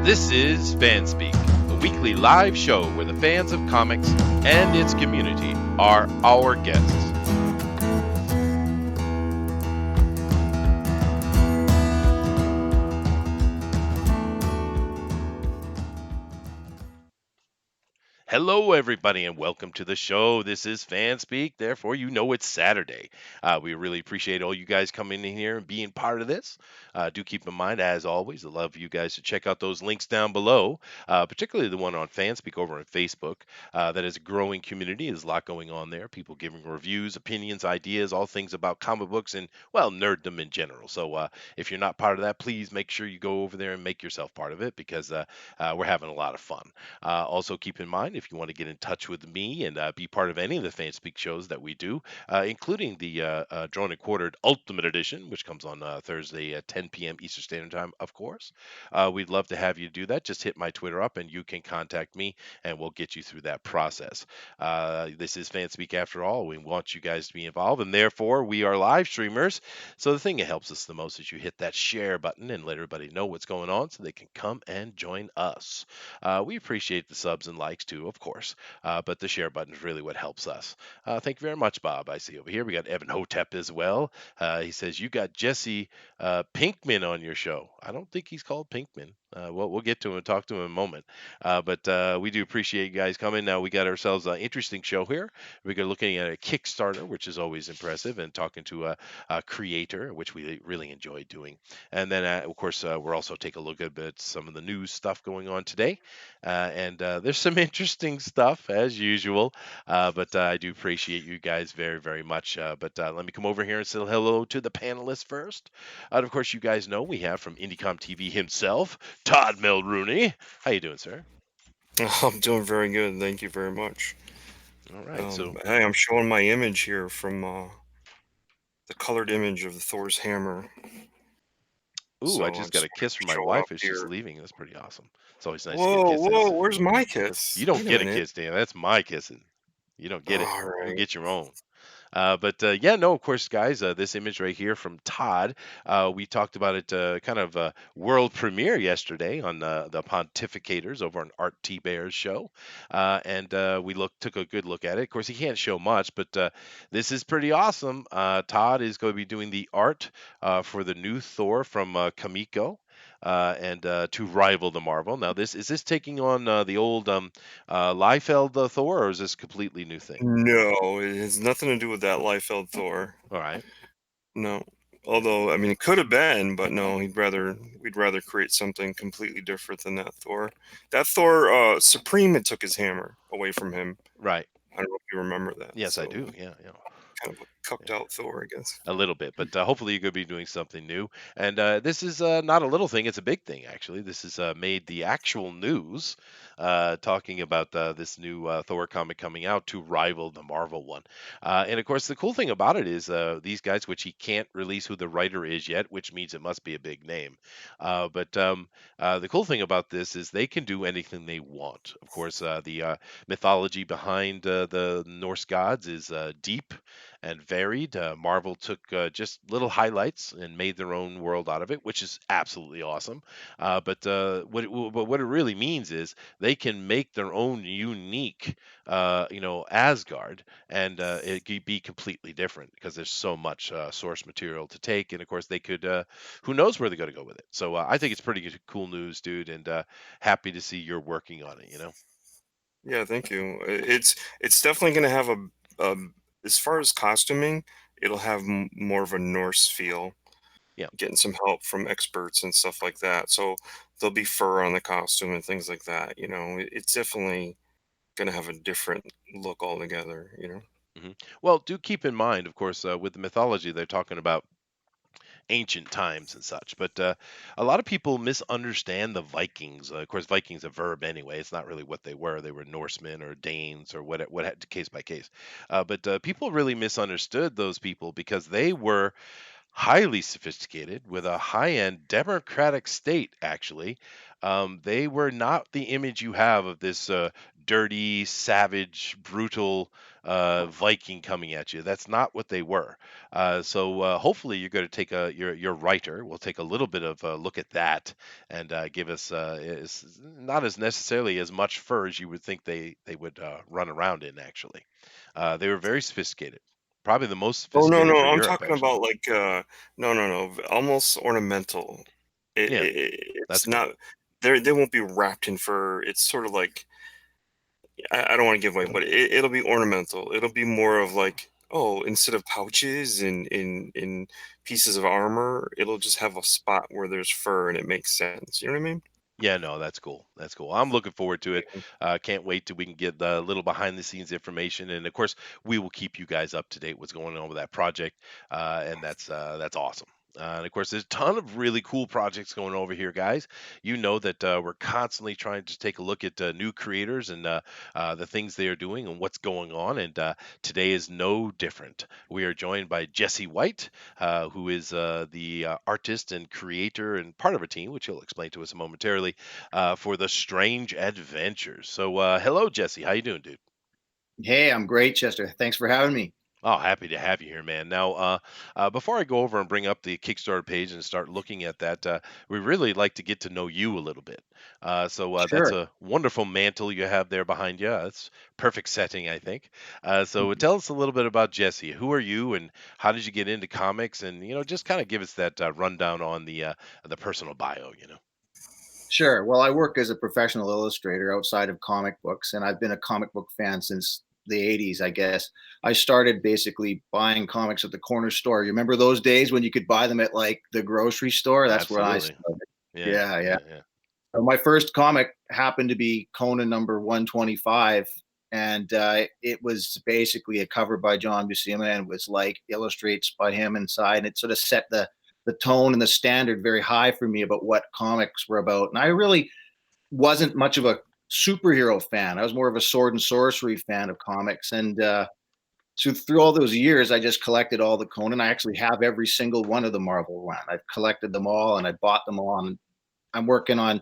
This is FanSpeak, a weekly live show where the fans of comics and its community are our guests. Hello, everybody, and welcome to the show. This is FanSpeak, therefore, you know it's Saturday. We really appreciate all you guys coming in here and being part of this. Do keep in mind, as always, I love you guys to check out those links down below, particularly the one on FanSpeak over on Facebook. That is a growing community. There's a lot going on there. People giving reviews, opinions, ideas, all things about comic books and, well, nerddom in general. So if you're not part of that, please make sure you go over there and make yourself part of it because we're having a lot of fun. Also, keep in mind if you want to get in touch with me and be part of any of the FanSpeak shows that we do, including the Drawn and Quartered Ultimate Edition, which comes on Thursday at 10 p.m. Eastern Standard Time, of course. We'd love to have you do that. Just hit my Twitter up and you can contact me and we'll get you through that process. This is FanSpeak after all. We want you guys to be involved and therefore we are live streamers. So the thing that helps us the most is you hit that share button and let everybody know what's going on so they can come and join us. We appreciate the subs and likes too, of course, but the share button is really what helps us. Thank you very much, Bob. I see over here we got Evan Hotep as well. He says you got Jesse Pinkman on your show. I don't think he's called Pinkman. We'll get to him and talk to him in a moment. But we do appreciate you guys coming. Now we got ourselves an interesting show here. We're looking at a Kickstarter, which is always impressive, and talking to a creator, which we really enjoy doing. And then, of course, we're also taking a look at some of the news stuff going on today. And there's some interesting stuff as usual. But I do appreciate you guys very, very much. But let me come over here and say hello to the panelists first. And of course, you guys know we have from IndieCom TV himself, Todd Mulrooney. How you doing, sir? I'm doing very good. Thank you very much. All right. So, Hey, I'm showing my image here from the colored image of the Thor's hammer. ooh, I So I just got just a wanted kiss to from my show it wife up as she's here. leaving. That's pretty awesome. It's always nice to get Whoa, kisses. whoa, where's my You kiss? don't Wait a get a minute. kiss, Dan. That's my kissing. You don't get it. All You right. get your own. But yeah, no, of course, guys, this image right here from Todd, we talked about it kind of world premiere yesterday on the Pontificators over on Art T Bear's show, and we took a good look at it. Of course, he can't show much, but this is pretty awesome. Todd is going to be doing the art for the new Thor from Kamiko. And to rival the Marvel. Now, this is this taking on the old Liefeld Thor, or is this a completely new thing? No, it has nothing to do with that Liefeld Thor. All right. No. Although, I mean, it could have been, but no, we'd rather create something completely different than that Thor. That Thor, Supreme had took his hammer away from him. Right. I don't know if you remember that. Yes, I So, do. Yeah, yeah. kind of a cucked out Thor, I guess. A little bit, but hopefully you're going to be doing something new. And this is not a little thing; it's a big thing, actually. This has made the actual news, talking about this new Thor comic coming out to rival the Marvel one. And of course, the cool thing about it is these guys, which he can't release who the writer is yet, which means it must be a big name. But the cool thing about this is they can do anything they want. Of course, the mythology behind the Norse gods is deep and varied. Marvel took just little highlights and made their own world out of it, which is absolutely awesome. But what it really means is they can make their own unique, Asgard, and it could be completely different because there's so much source material to take, and of course they could. Who knows where they're going to go with it? So I think it's pretty cool news, dude, and happy to see you're working on it. Yeah, thank you. It's definitely going to have a as far as costuming, it'll have more of a Norse feel. Yeah. Getting some help from experts and stuff like that. So there'll be fur on the costume and things like that. It's definitely going to have a different look altogether. Well, do keep in mind, of course, with the mythology, they're talking about ancient times and such. But a lot of people misunderstand the Vikings. Of course, Vikings a verb anyway. It's not really what they were. They were Norsemen or Danes or case by case. But people really misunderstood those people because they were highly sophisticated with a high-end democratic state. Actually, they were not the image you have of this dirty, savage, brutal Viking coming at you. That's not what they were. So hopefully you're going to take your writer will take a little bit of a look at that and give us not as necessarily as much fur as you would think they would run around in. Actually, they were very sophisticated, probably the most Oh no, sophisticated no, for I'm Europe. talking Actually, about like no, no, no, almost ornamental. yeah, It's that's cool. not they won't be wrapped in fur. It's sort of like I don't want to give away, but it'll be ornamental. It'll be more of like, oh, instead of pouches and in pieces of armor, it'll just have a spot where there's fur and it makes sense. You know what I mean? Yeah, no, that's cool. That's cool. I'm looking forward to it. Yeah. Can't wait till we can get the little behind the scenes information, and of course, we will keep you guys up to date what's going on with that project, and that's awesome. And of course, there's a ton of really cool projects going over here, guys. You know that we're constantly trying to take a look at new creators and the things they are doing and what's going on. And today is no different. We are joined by Jesse White, who is the artist and creator and part of a team, which he'll explain to us momentarily, for the Strange Adventures. So, hello, Jesse. How you doing, dude? Hey, I'm great, Chester. Thanks for having me. Oh, happy to have you here, man. Now, before I go over and bring up the Kickstarter page and start looking at that, we really like to get to know you a little bit. So that's Sure. a wonderful mantle you have there behind you. That's perfect setting, I think. So tell us a little bit about Jesse. Who are you, and how did you get into comics? And just kind of give us that rundown on the personal bio. Sure. Well, I work as a professional illustrator outside of comic books, and I've been a comic book fan since the 80s, I guess. I started basically buying comics at the corner store. You remember those days when you could buy them at like the grocery store? That's where I Absolutely. started. Yeah. Yeah, yeah. Yeah. Yeah. My first comic happened to be Conan number 125, and it was basically a cover by John Buscema and was like illustrates by him inside. And it sort of set the tone and the standard very high for me about what comics were about. And I really wasn't much of a superhero fan. I was more of a sword and sorcery fan of comics. And so through all those years, I just collected all the Conan. I actually have every single one of the Marvel run. I've collected them all and I bought them all. And I'm working on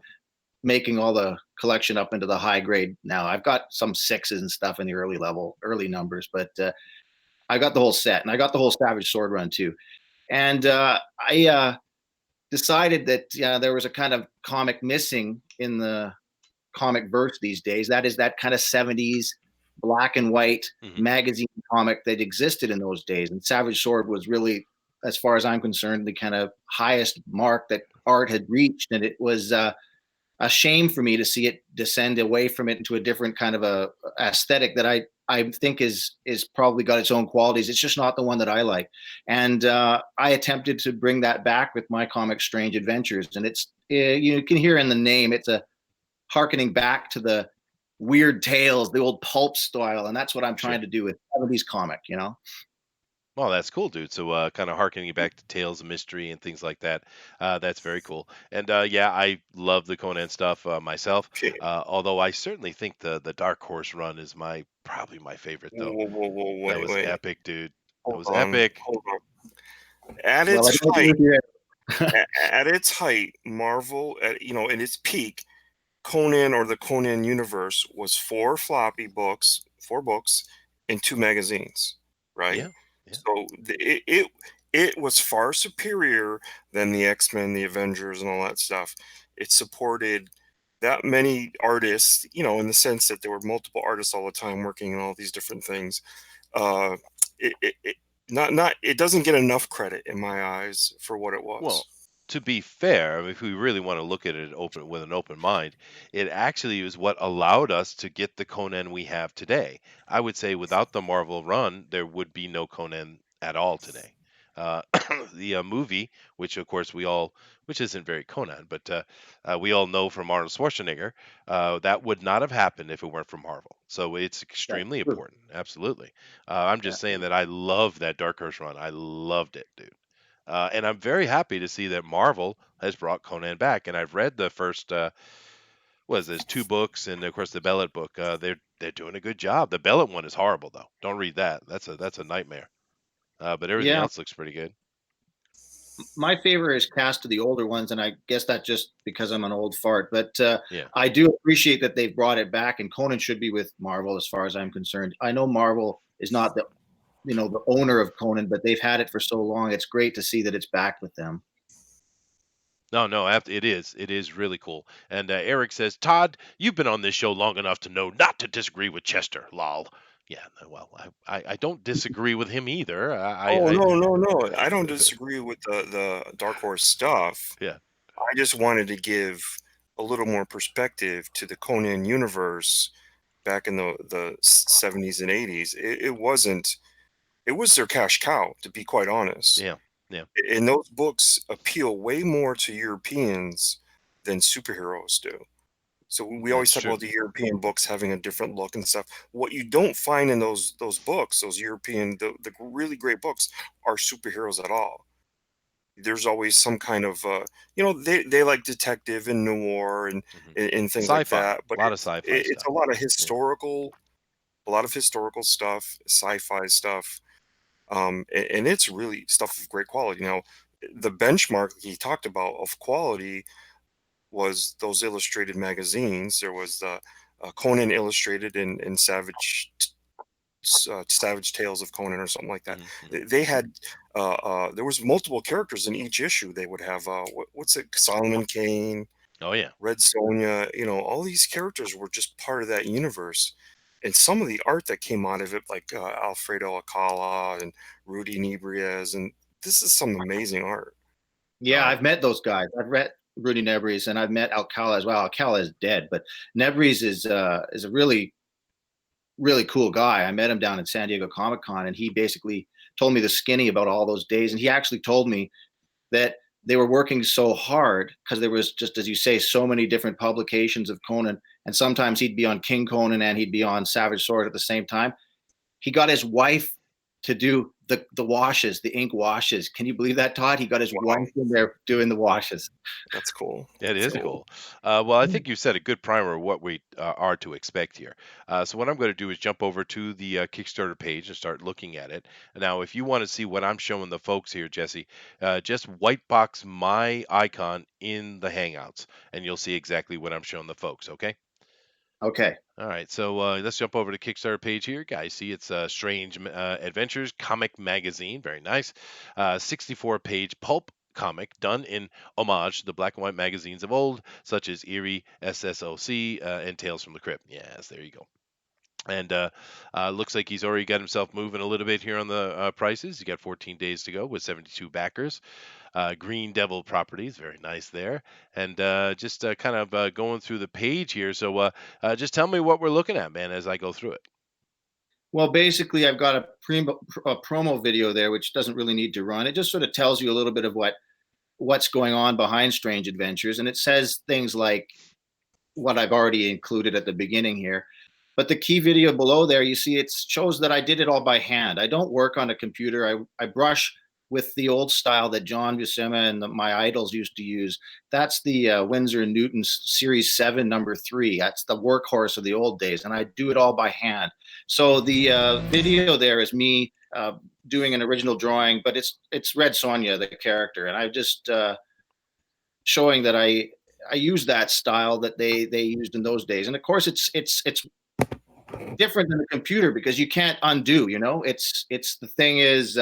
making all the collection up into the high grade now. I've got some sixes and stuff in the early numbers, but I got the whole set, and I got the whole Savage Sword run too. And I decided that there was a kind of comic missing in the comic verse these days. That is that kind of 70s black and white Hmm. magazine comic that existed in those days. And Savage Sword was really, as far as I'm concerned, the kind of highest mark that art had reached. And it was a shame for me to see it descend away from it into a different kind of a aesthetic that I think is probably got its own qualities. It's just not the one that I like. And I attempted to bring that back with my comic Strange Adventures, and it's you can hear in the name it's a harkening back to the weird tales, the old pulp style, and that's what I'm trying Sure. to do with 70s comic. You know. Oh, that's cool, dude. So, kind of harkening it back to tales of mystery and things like that. That's very cool. And yeah, I love the Conan stuff myself. Okay. Although I certainly think the Dark Horse run is probably my favorite, though. Whoa, whoa, whoa, That wait, was wait. epic, dude. That Hold was on, epic. hold on. At Well, I its don't agree height, with you. at its height, Marvel, at in its peak, Conan or the Conan universe was four books, and two magazines, right? Yeah, yeah, So it was far superior than the X-Men, the Avengers, and all that stuff. It supported that many artists, in the sense that there were multiple artists all the time working on all these different things. Uh, it not it doesn't get enough credit in my eyes for what it was. Well, to be fair, I mean, if we really want to look at it open with an open mind, it actually is what allowed us to get the Conan we have today. I would say without the Marvel run, there would be no Conan at all today. Uh, the movie, which of course which isn't very Conan, but we all know from Arnold Schwarzenegger, that would not have happened if it weren't for Marvel. So it's That's extremely true. important. Absolutely. I'm Yeah. just saying that I love that Dark Horse run. I loved it, dude. And I'm very happy to see that Marvel has brought Conan back. And I've read the first, what is this, two books, and of course the Bellet book. They're doing a good job. The Bellet one is horrible though. Don't read that. That's a nightmare. But everything Yeah. else looks pretty good. My favorite is cast of the older ones, and I guess that's just because I'm an old fart. But Yeah. I do appreciate that they've brought it back, and Conan should be with Marvel as far as I'm concerned. I know Marvel is not the owner of Conan, but they've had it for so long. It's great to see that it's back with them. No, no, it is. It is really cool. And Eric says, Todd, you've been on this show long enough to know not to disagree with Chester. Lol. Yeah, no, well, I don't disagree with him either. Oh, no, no, no. I don't disagree with the Dark Horse stuff. Yeah, I just wanted to give a little more perspective to the Conan universe back in the 70s and 80s. It wasn't, it was their cash cow, to be quite honest. yeah, yeah. And those books appeal way more to Europeans than superheroes do. So we always That's talk true. about the European books having a different look and stuff. What you don't find in those books, those European, the really great books, are superheroes at all. There's always some kind of they like detective and noir and Hmm. and things like Sci-fi, that, a but lot of sci-fi it's stuff. a Yeah. lot of historical stuff, sci-fi stuff, and it's really stuff of great quality. Now, the benchmark he talked about of quality was those illustrated magazines. There was the Conan Illustrated and Savage Tales of Conan or something like that. Hmm. Hmm. They had there was multiple characters in each issue. They would have what's it, Solomon Kane, Oh yeah. Red Sonja. All these characters were just part of that universe. And some of the art that came out of it, like Alfredo Alcala and Rudy Nebriez, and this is some amazing art. Yeah, I've met those guys. I've read Rudy Nebres, and I've met Alcala as well. Alcala is dead, but Nebres is a really cool guy. I met him down in San Diego Comic Con, and he basically told me the skinny about all those days. And he actually told me that they were working so hard because there was, just as you say, so many different publications of Conan, and sometimes he'd be on King Conan and he'd be on Savage Sword at the same time. He got his wife to do the washes, the ink washes. Can you believe that, Todd? He got his wife Wow, in there doing the washes. that's cool. It That's is cool. cool. Well, I think you set a good primer of what we are to expect here. So what I'm going to do is jump over to the Kickstarter page and start looking at it. Now, if you want to see what I'm showing the folks here, Jesse, just white box my icon in the Hangouts, and you'll see exactly what I'm showing the folks. Okay. Okay. All right, so let's jump over to Kickstarter page here, guys. See, it's Strange Adventures comic magazine, very nice. 64-page pulp comic done in homage to the black and white magazines of old, such as Eerie, SSOC, and Tales from the Crypt. Yes, there you go. And looks like he's already got himself moving a little bit here on the prices. He got 14 days to go with 72 backers. Green Devil Properties, very nice there. And just kind of going through the page here. So just tell me what we're looking at, man, as I go through it. Well, basically, I've got a promo video there, which doesn't really need to run. It just sort of tells you a little bit of what's going on behind Strange Adventures, and it says things like what I've already included at the beginning here. But the key video below there, you see, it shows that I did it all by hand. I don't work on a computer. I brush with the old style that John Buscema and my idols used to use. That's the Winsor and Newton Series 7, number 3. That's the workhorse of the old days. And I do it all by hand. So the video there is me doing an original drawing, but it's Red Sonja, the character. And I've just showing that I use that style that they used in those days. And of course, it's different than a computer because you can't undo. It's the thing is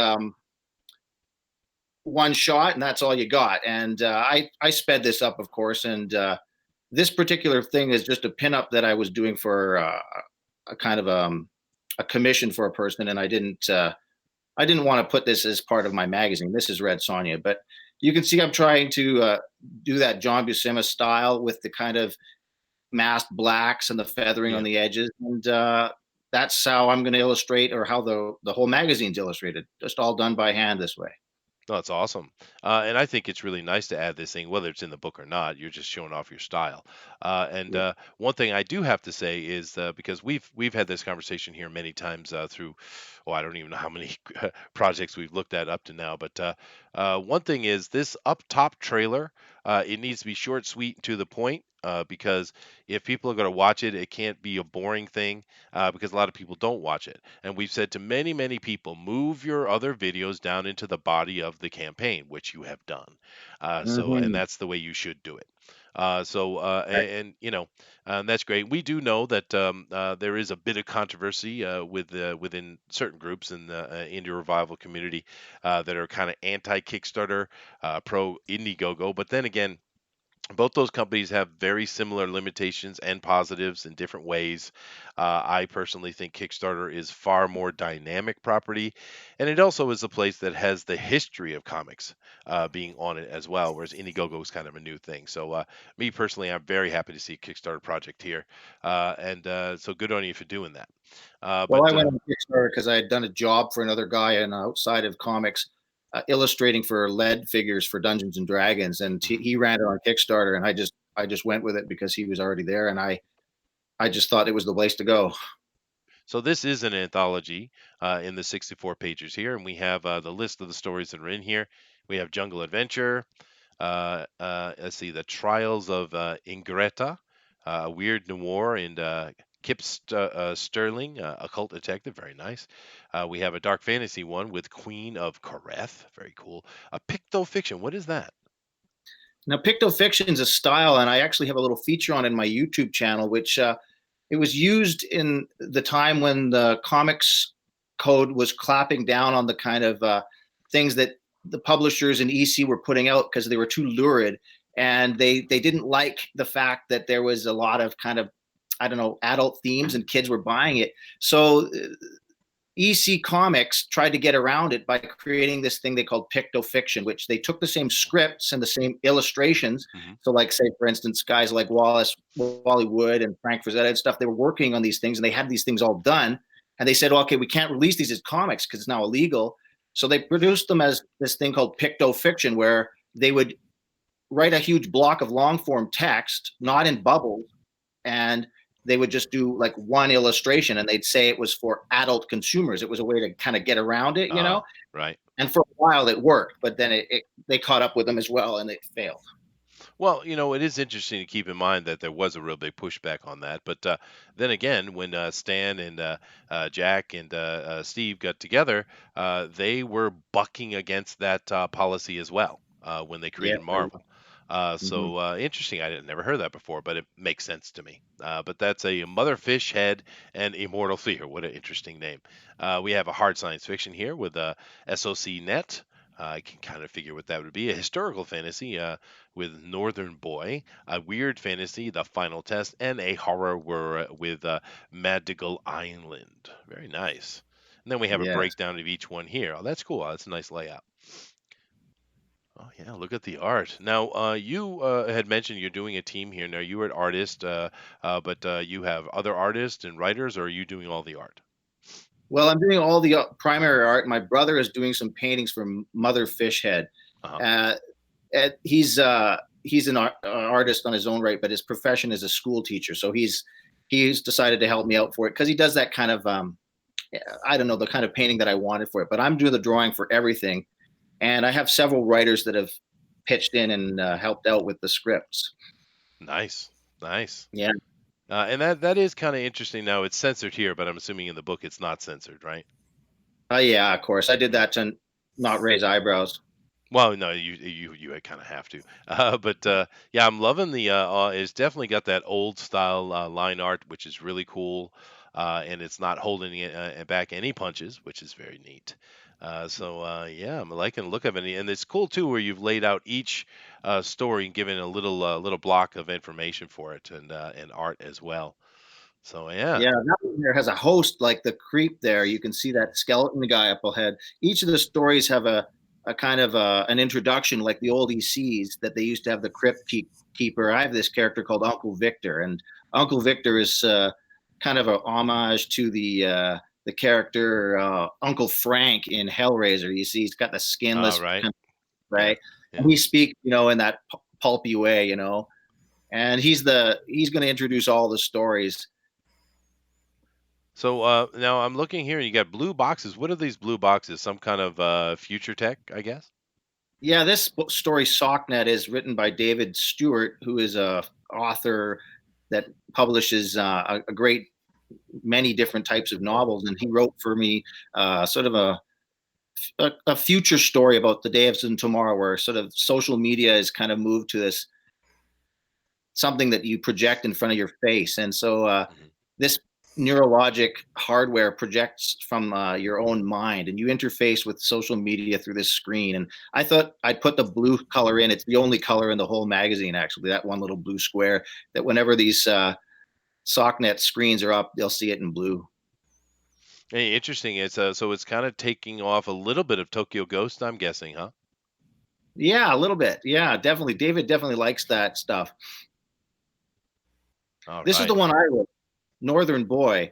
one shot and that's all you got. And I sped this up, of course. And this particular thing is just a pinup that I was doing for a kind of a commission for a person, and I didn't want to put this as part of my magazine. This is Red Sonja, but you can see I'm trying to do that John Buscema style with the kind of masked blacks and the feathering on Yeah. the edges, and that's how I'm going to illustrate, or how the whole magazine's illustrated, just all done by hand this way. No, that's awesome. And I think it's really nice to add this thing, whether it's in the book or not. You're just showing off your style. And Yeah. one thing I do have to say is because we've had this conversation here many times through, oh, I don't even know how many projects we've looked at up to now. But one thing is this up top trailer. It needs to be short, sweet, and to the point. because if people are going to watch it, it can't be a boring thing because a lot of people don't watch it. And we've said to many, many people, move your other videos down into the body of the campaign, which you have done. And Hmm. that's the way you should do it. And you know, that's great. We do know that there is a bit of controversy within certain groups in the indie revival community that are kind of anti Kickstarter, pro Indiegogo. But then again, both those companies have very similar limitations and positives in different ways. I personally think Kickstarter is far more dynamic property, and it also is a place that has the history of comics being on it as well, whereas Indiegogo is kind of a new thing. So, me personally, I'm very happy to see Kickstarter project here, and so good on you for doing that. Uh, Well, I but went uh, on Kickstarter because I had done a job for another guy and outside of comics, illustrating for lead figures for Dungeons and Dragons, and mhm. he ran it on Kickstarter, and I just went with it because he was already there, and I just thought it was the place to go. So this is an anthology in the 64 pages here, and we have the list of the stories that are in here. We have Jungle Adventure. Let's see, The Trials of Ingretta, Weird Noir, and Sterling, Occult Detective. Very nice. We have a dark fantasy one with Queen of Kareth. Very cool. A Picto Fiction. What is that? Now, pictofiction is a style, and I actually have a little feature on in my YouTube channel, which it was used in the time when the comics code was clapping down on the kind of things that the publishers and EC were putting out because they were too lurid, and they didn't like the fact that there was a lot of kind of, I don't know, adult themes and kids were buying it. So EC Comics tried to get around it by creating this thing they called pictofiction, which they took the same scripts and the same illustrations. Hmm. So, like, say, for instance, guys like Wally Wood and Frank Frazetta and stuff, they were working on these things and they had these things all done. And they said, well, okay, we can't release these as comics because it's now illegal. So they produced them as this thing called pictofiction, where they would write a huge block of long form text, not in bubbles, and they would just do like one illustration and they'd say it was for adult consumers. It was a way to kind of get around it, you know? Right. And for a while it worked, but then they caught up with them as well and it failed. Well, it is interesting to keep in mind that there was a real big pushback on that. But then again, when Stan and Jack and Steve got together, they were bucking against that policy as well when they Yeah. created Marvel. Mm-hmm. Interesting. I had never heard that before, but it makes sense to me. But that's a Motherfish Head and Immortal Fear. What an interesting name. We have a hard science fiction here with SOC Net. I can kind of figure what that would be. A historical fantasy with Northern Boy, a weird fantasy, The Final Test, and a horror with Madrigal Island. Very nice. And then we have a Yes. breakdown of each one here. Oh, that's cool. That's a nice layout. Oh yeah, look at the art. Now, you had mentioned you're doing a team here. Now, you are an artist, but you have other artists and writers, or are you doing all the art? Well, I'm doing all the primary art. My brother is doing some paintings for Mother Fishhead. Uh-huh. Uh, he's an artist on his own right, but his profession is a school teacher. So he's decided to help me out for it because he does that kind of I don't know, the kind of painting that I wanted for it. But I'm doing the drawing for everything, and I have several writers that have pitched in and helped out with the scripts. Nice, nice. Yeah. And that is kind of interesting. Now, it's censored here, but I'm assuming in the book it's not censored, right? Oh yeah, of course. I did that to not raise eyebrows. Well, no, you kind of have to. But yeah, I'm loving the. It's definitely got that old style line art, which is really cool, and it's not holding back any punches, which is very neat. Yeah, I'm liking the look of it, and it's cool too, where you've laid out each story and given a little block of information for it and art as well. So yeah, Yeah, that one there has a host like the creep there. You can see that skeleton guy up ahead. Each of the stories have a kind of an introduction like the old ECs that they used to have the keeper. I have this character called Uncle Victor, and Uncle Victor is kind of a homage to the character Uncle Frank in Hellraiser. You see, he's got the skinless right, kind of, yeah, right, yeah. and he speaks, in that pulpy way, and he's going to introduce all the stories. So now I'm looking here, and you got blue boxes. What are these blue boxes? Some kind of future tech, I guess. Yeah, this story Socknet is written by David Stewart, who is author that publishes a great many different types of novels, and he wrote for me sort of a future story about the day of tomorrow, where sort of social media is kind of moved to this something that you project in front of your face, and so Hmm. this neurologic hardware projects from your own mind, and you interface with social media through this screen. And I thought I'd put the blue color in. It's the only color in the whole magazine, actually, that one little blue square, that whenever these socknet screens are up, they'll see it in blue. Hey, interesting. So it's kind of taking off a little bit of Tokyo Ghost, I'm guessing, huh? Yeah, a little bit. Yeah, definitely. David definitely likes that stuff. All This is the right. one I wrote, Northern Boy.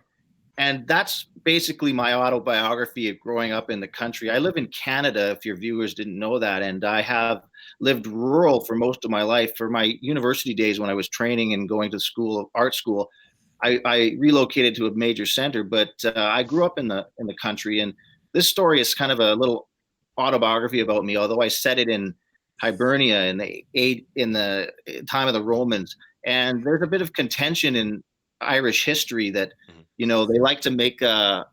And that's basically my autobiography of growing up in the country. I live in Canada, if your viewers didn't know that, and I have lived rural for most of my life. For my university days, when I was training and going to school, art school, I relocated to a major center, but I grew up in the country. And this story is kind of a little autobiography about me, although I set it in Hibernia in the time of the Romans. And there's a bit of contention in Irish history that, Mhm. they like to make a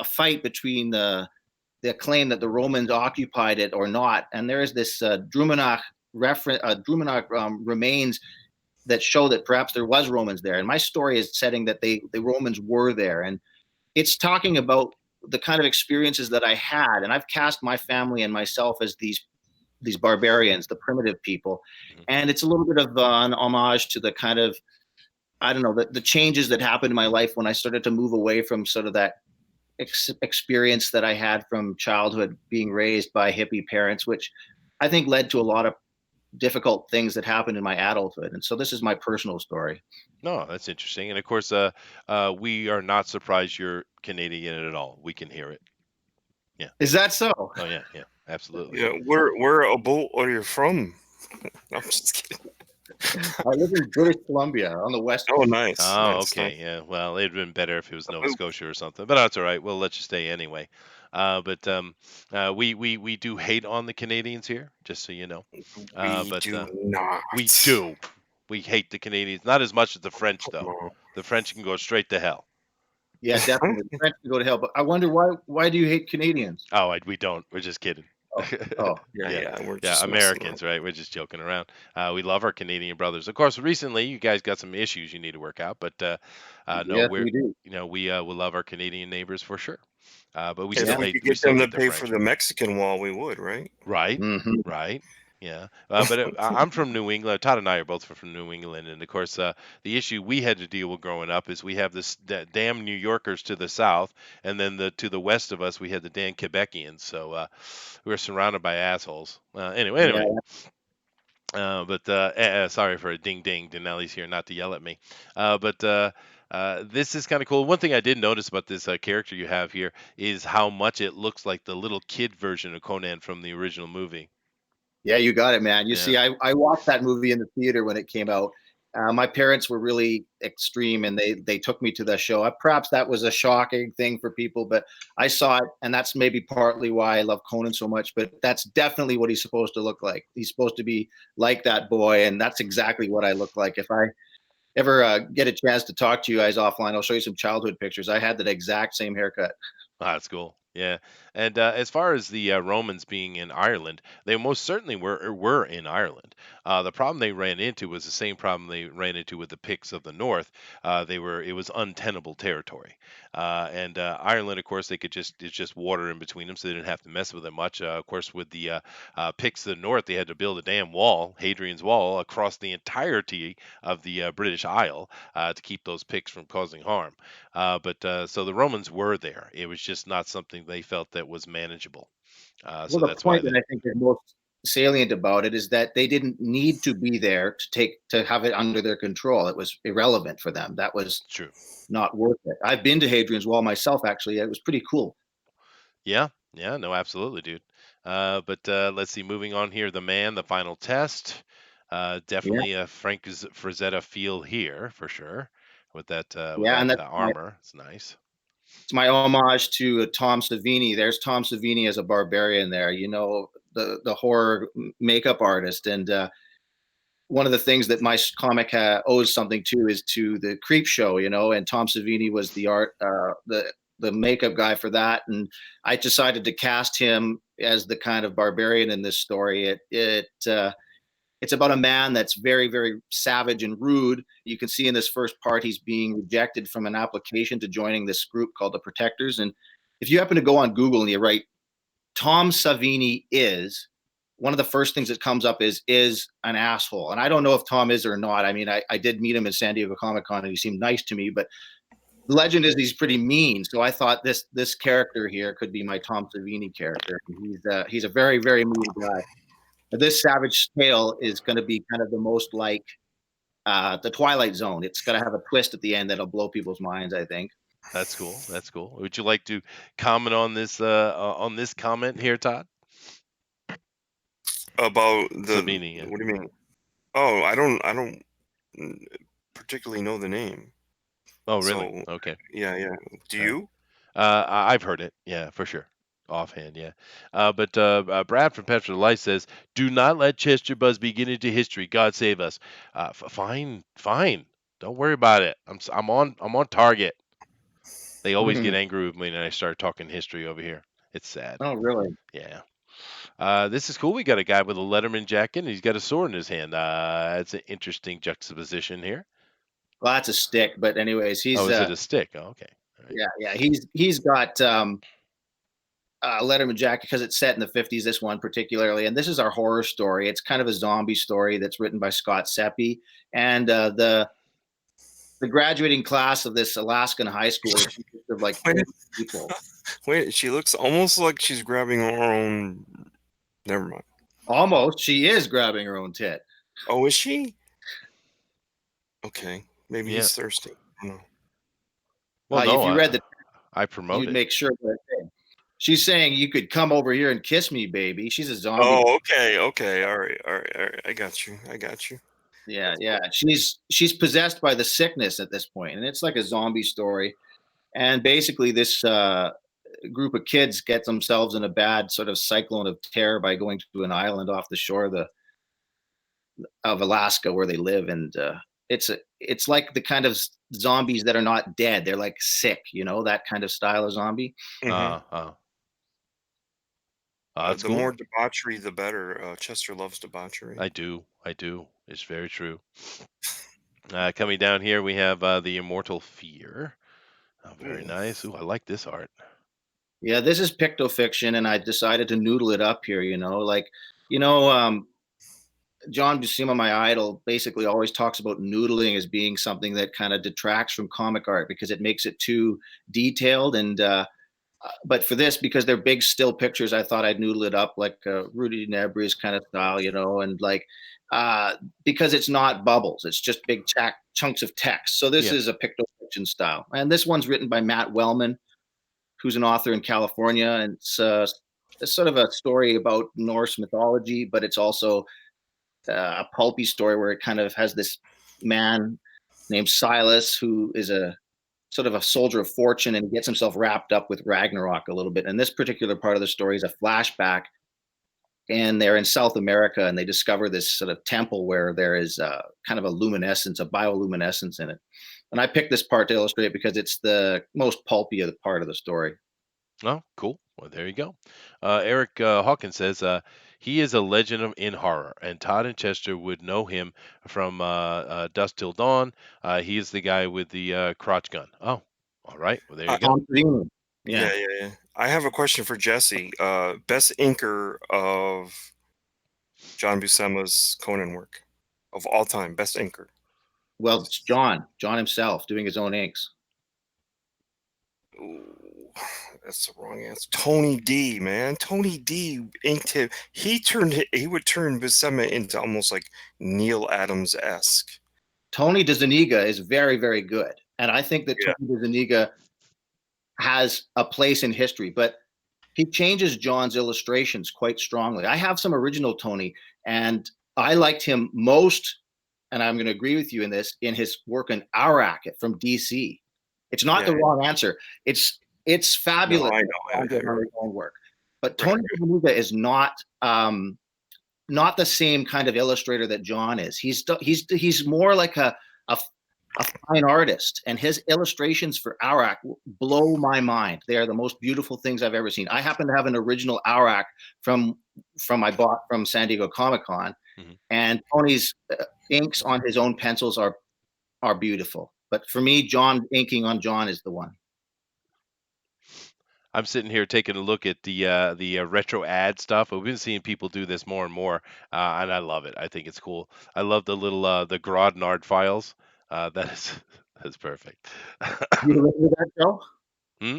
fight between the claim that the Romans occupied it or not. And there is this Drumanach remains that show that perhaps there was Romans there. And my story is setting that the Romans were there, and it's talking about the kind of experiences that I had. And I've cast my family and myself as these barbarians, the primitive people, Mhm. and it's a little bit of an homage to the kind of, I don't know, the changes that happened in my life when I started to move away from sort of that experience that I had from childhood, being raised by hippie parents, which I think led to a lot of difficult things that happened in my adulthood. And so this is my personal story. No, that's interesting. And of course, we are not surprised you're Canadian at all. We can hear it. Yeah. Is that so? Oh, yeah. Yeah. Absolutely. Yeah, where about are you from? I'm just kidding. I live in British Columbia on the west Oh, coast. nice, Oh, nice, nice. okay. Yeah. Well, it'd been better if it was Nova Scotia or something, but that's all right. We'll let you stay anyway. But we do hate on the Canadians here, just so you know. We But do we not. do. We hate the Canadians, not as much as the French, Come though. on. The French can go straight to hell. Yeah, definitely. French can go to hell. But I wonder why do you hate Canadians? Oh, we don't. We're just kidding. Oh, oh. Yeah, Yeah, yeah, we're yeah, just messing around. Americans, right? We're just joking around. We love our Canadian brothers. Of course, recently you guys got some issues you need to work out, but no, Yes, we're we do. we love our Canadian neighbors for sure. But we And still if Yeah. we hate could we get still them to hate the pay for French. the Mexican wall, we would, right? Right, Hmm. right. Yeah, but I'm from New England. Todd and I are both from New England, and of course, the issue we had to deal with growing up is we have this damn New Yorkers to the south, and then to the west of us we had the damn Quebecians. So we were surrounded by assholes. Anyway, Yeah. but sorry for a ding ding. Dinale's here, not to yell at me. But this is kind of cool. One thing I did notice about this character you have here is how much it looks like the little kid version of Conan from the original movie. Yeah, you got it, man. You Yeah. see, I watched that movie in the theater when it came out. My parents were really extreme, and they took me to the show. Perhaps that was a shocking thing for people, but I saw it, and that's maybe partly why I love Conan so much. But that's definitely what he's supposed to look like. He's supposed to be like that boy, and that's exactly what I look like. If I ever get a chance to talk to you guys offline, I'll show you some childhood pictures. I had that exact same haircut. Ah, that's cool. Yeah, and as far as the Romans being in Ireland, they most certainly were in Ireland. The problem they ran into was the same problem they ran into with the Picts of the North. It was untenable territory, and Ireland, of course, it's just water in between them, so they didn't have to mess with it much. Of course, with the Picts of the North, they had to build a damn wall, Hadrian's Wall, across the entirety of the British Isle to keep those Picts from causing harm. But so the Romans were there. It was just not something they felt that was manageable. Well, So the that's why point that they. I think is most salient about it is that they didn't need to be there to have it under their control. It was irrelevant for them. That was It's true. not worth it. I've been to Hadrian's Wall myself, actually. It was pretty cool. Yeah. Yeah. No, absolutely, dude. But let's see. Moving on here, the man, the final test. Yeah, Definitely a Frank Frazetta feel here for sure. With yeah, that and that's armor, it's nice. it's my homage to Tom Savini. There's Tom Savini as a barbarian there. The horror makeup artist, and one of the things that my comic owes something to is to the Creep Show, you know, and Tom Savini was the the makeup guy for that, and I decided to cast him as the kind of barbarian in this story. It's about a man that's very, very savage and rude. You can see in this first part he's being rejected from an application to joining this group called the Protectors. And if you happen to go on Google and you write Tom Savini is, one of the first things that comes up is an asshole. And I don't know if Tom is or not. I mean, I did meet him at San Diego Comic-Con and he seemed nice to me, but the legend is he's pretty mean. So I thought this character here could be my Tom Savini character. He's a very, very mean guy. This Savage Tale is going to be kind of the most like the Twilight Zone. It's going to have a twist at the end that'll blow people's minds, I think. That's cool. That's cool. Would you like to comment on this comment here, Todd? About the Savini, yeah. What do you mean? Oh, I don't particularly know the name. Oh, really? So, Okay. yeah. Do you? I've heard it. Yeah, for sure. Offhand, yeah. But Brad from Petra Light says, "Do not let Chester Busby get into history. God save us." Fine. Don't worry about it. I'm on target. They always get angry with me when I start talking history over here. It's sad. Oh, really? Yeah. This is cool. We got a guy with a Letterman jacket, and he's got a sword in his hand. It's an interesting juxtaposition here. Well, that's a stick, but anyways, he's is it a stick? Oh, okay. All right. yeah. He's got Letterman jacket because it's set in the 50s. This one particularly, and this is our horror story. It's kind of a zombie story that's written by Scott Seppi, and the graduating class of this Alaskan high school is of like people. Wait, she looks almost like she's grabbing her own. Never mind. Almost, she is grabbing her own tit. Oh, is she? Okay, maybe Yeah. he's thirsty. I don't know. Well, no, if you read the, I promote you'd it. make sure that she's saying you could come over here and kiss me, baby. She's a zombie. Oh, okay. All right. I got you. Yeah. She's possessed by the sickness at this point, and it's like a zombie story. And basically, this group of kids get themselves in a bad sort of cyclone of terror by going to an island off the shore of Alaska where they live, and it's like the kind of zombies that are not dead; they're like sick, you know, that kind of style of zombie. Mm-hmm. That's the cool. more debauchery, the better. Chester loves debauchery. I do. It's very true. Coming down here, we have the Immortal Fear. Oh, very nice. Ooh, I like this art. Yeah, this is pictofiction, and I decided to noodle it up here. John Buscema, my idol, basically always talks about noodling as being something that kind of detracts from comic art because it makes it too detailed. And but for this, because they're big still pictures, I thought I'd noodle it up like Rudy Nebres kind of style, you know, and like because it's not bubbles, it's just big chunks of text. So this is a pictofiction style, and this one's written by Matt Wellman, who's an author in California, and it's sort of a story about Norse mythology, but it's also a pulpy story where it kind of has this man named Silas who is a sort of a soldier of fortune, and he gets himself wrapped up with Ragnarok a little bit. And this particular part of the story is a flashback, and they're in South America, and they discover this sort of temple where there is kind of a luminescence, a bioluminescence in it. And I picked this part to illustrate because it's the most pulpy of the part of the story. Oh, cool. Well, there you go. Eric Hawkins says he is a legend in horror, and Todd and Chester would know him from Dusk Till Dawn. He is the guy with the crotch gun. Oh, all right. Well, there you go. Yeah. I have a question for Jesse. Best inker of John Buscema's Conan work of all time. Best inker. Well, it's John himself doing his own inks. Ooh, that's the wrong answer. Tony D, man. Tony D inked him. He would turn Buscema into almost like Neil Adams-esque. Tony DeZuniga is very, very good. And I think that Tony DeZuniga has a place in history, but he changes John's illustrations quite strongly. I have some original Tony, and I liked him most, and I'm going to agree with you in this, in his work in Our Racket from DC. It's not the wrong answer. It's fabulous. No, I know. Work, but Tony DeZuniga is not not the same kind of illustrator that John is. He's more like a fine artist, and his illustrations for Aurak blow my mind. They are the most beautiful things I've ever seen. I happen to have an original Aurak from I bought from San Diego Comic Con, Mhm. and Tony's inks on his own pencils are beautiful. But for me, John inking on John is the one. I'm sitting here taking a look at the retro ad stuff. We've been seeing people do this more and more, and I love it. I think it's cool. I love the little the Grodnard files. That is that's perfect. Do you listen to that show? Hmm?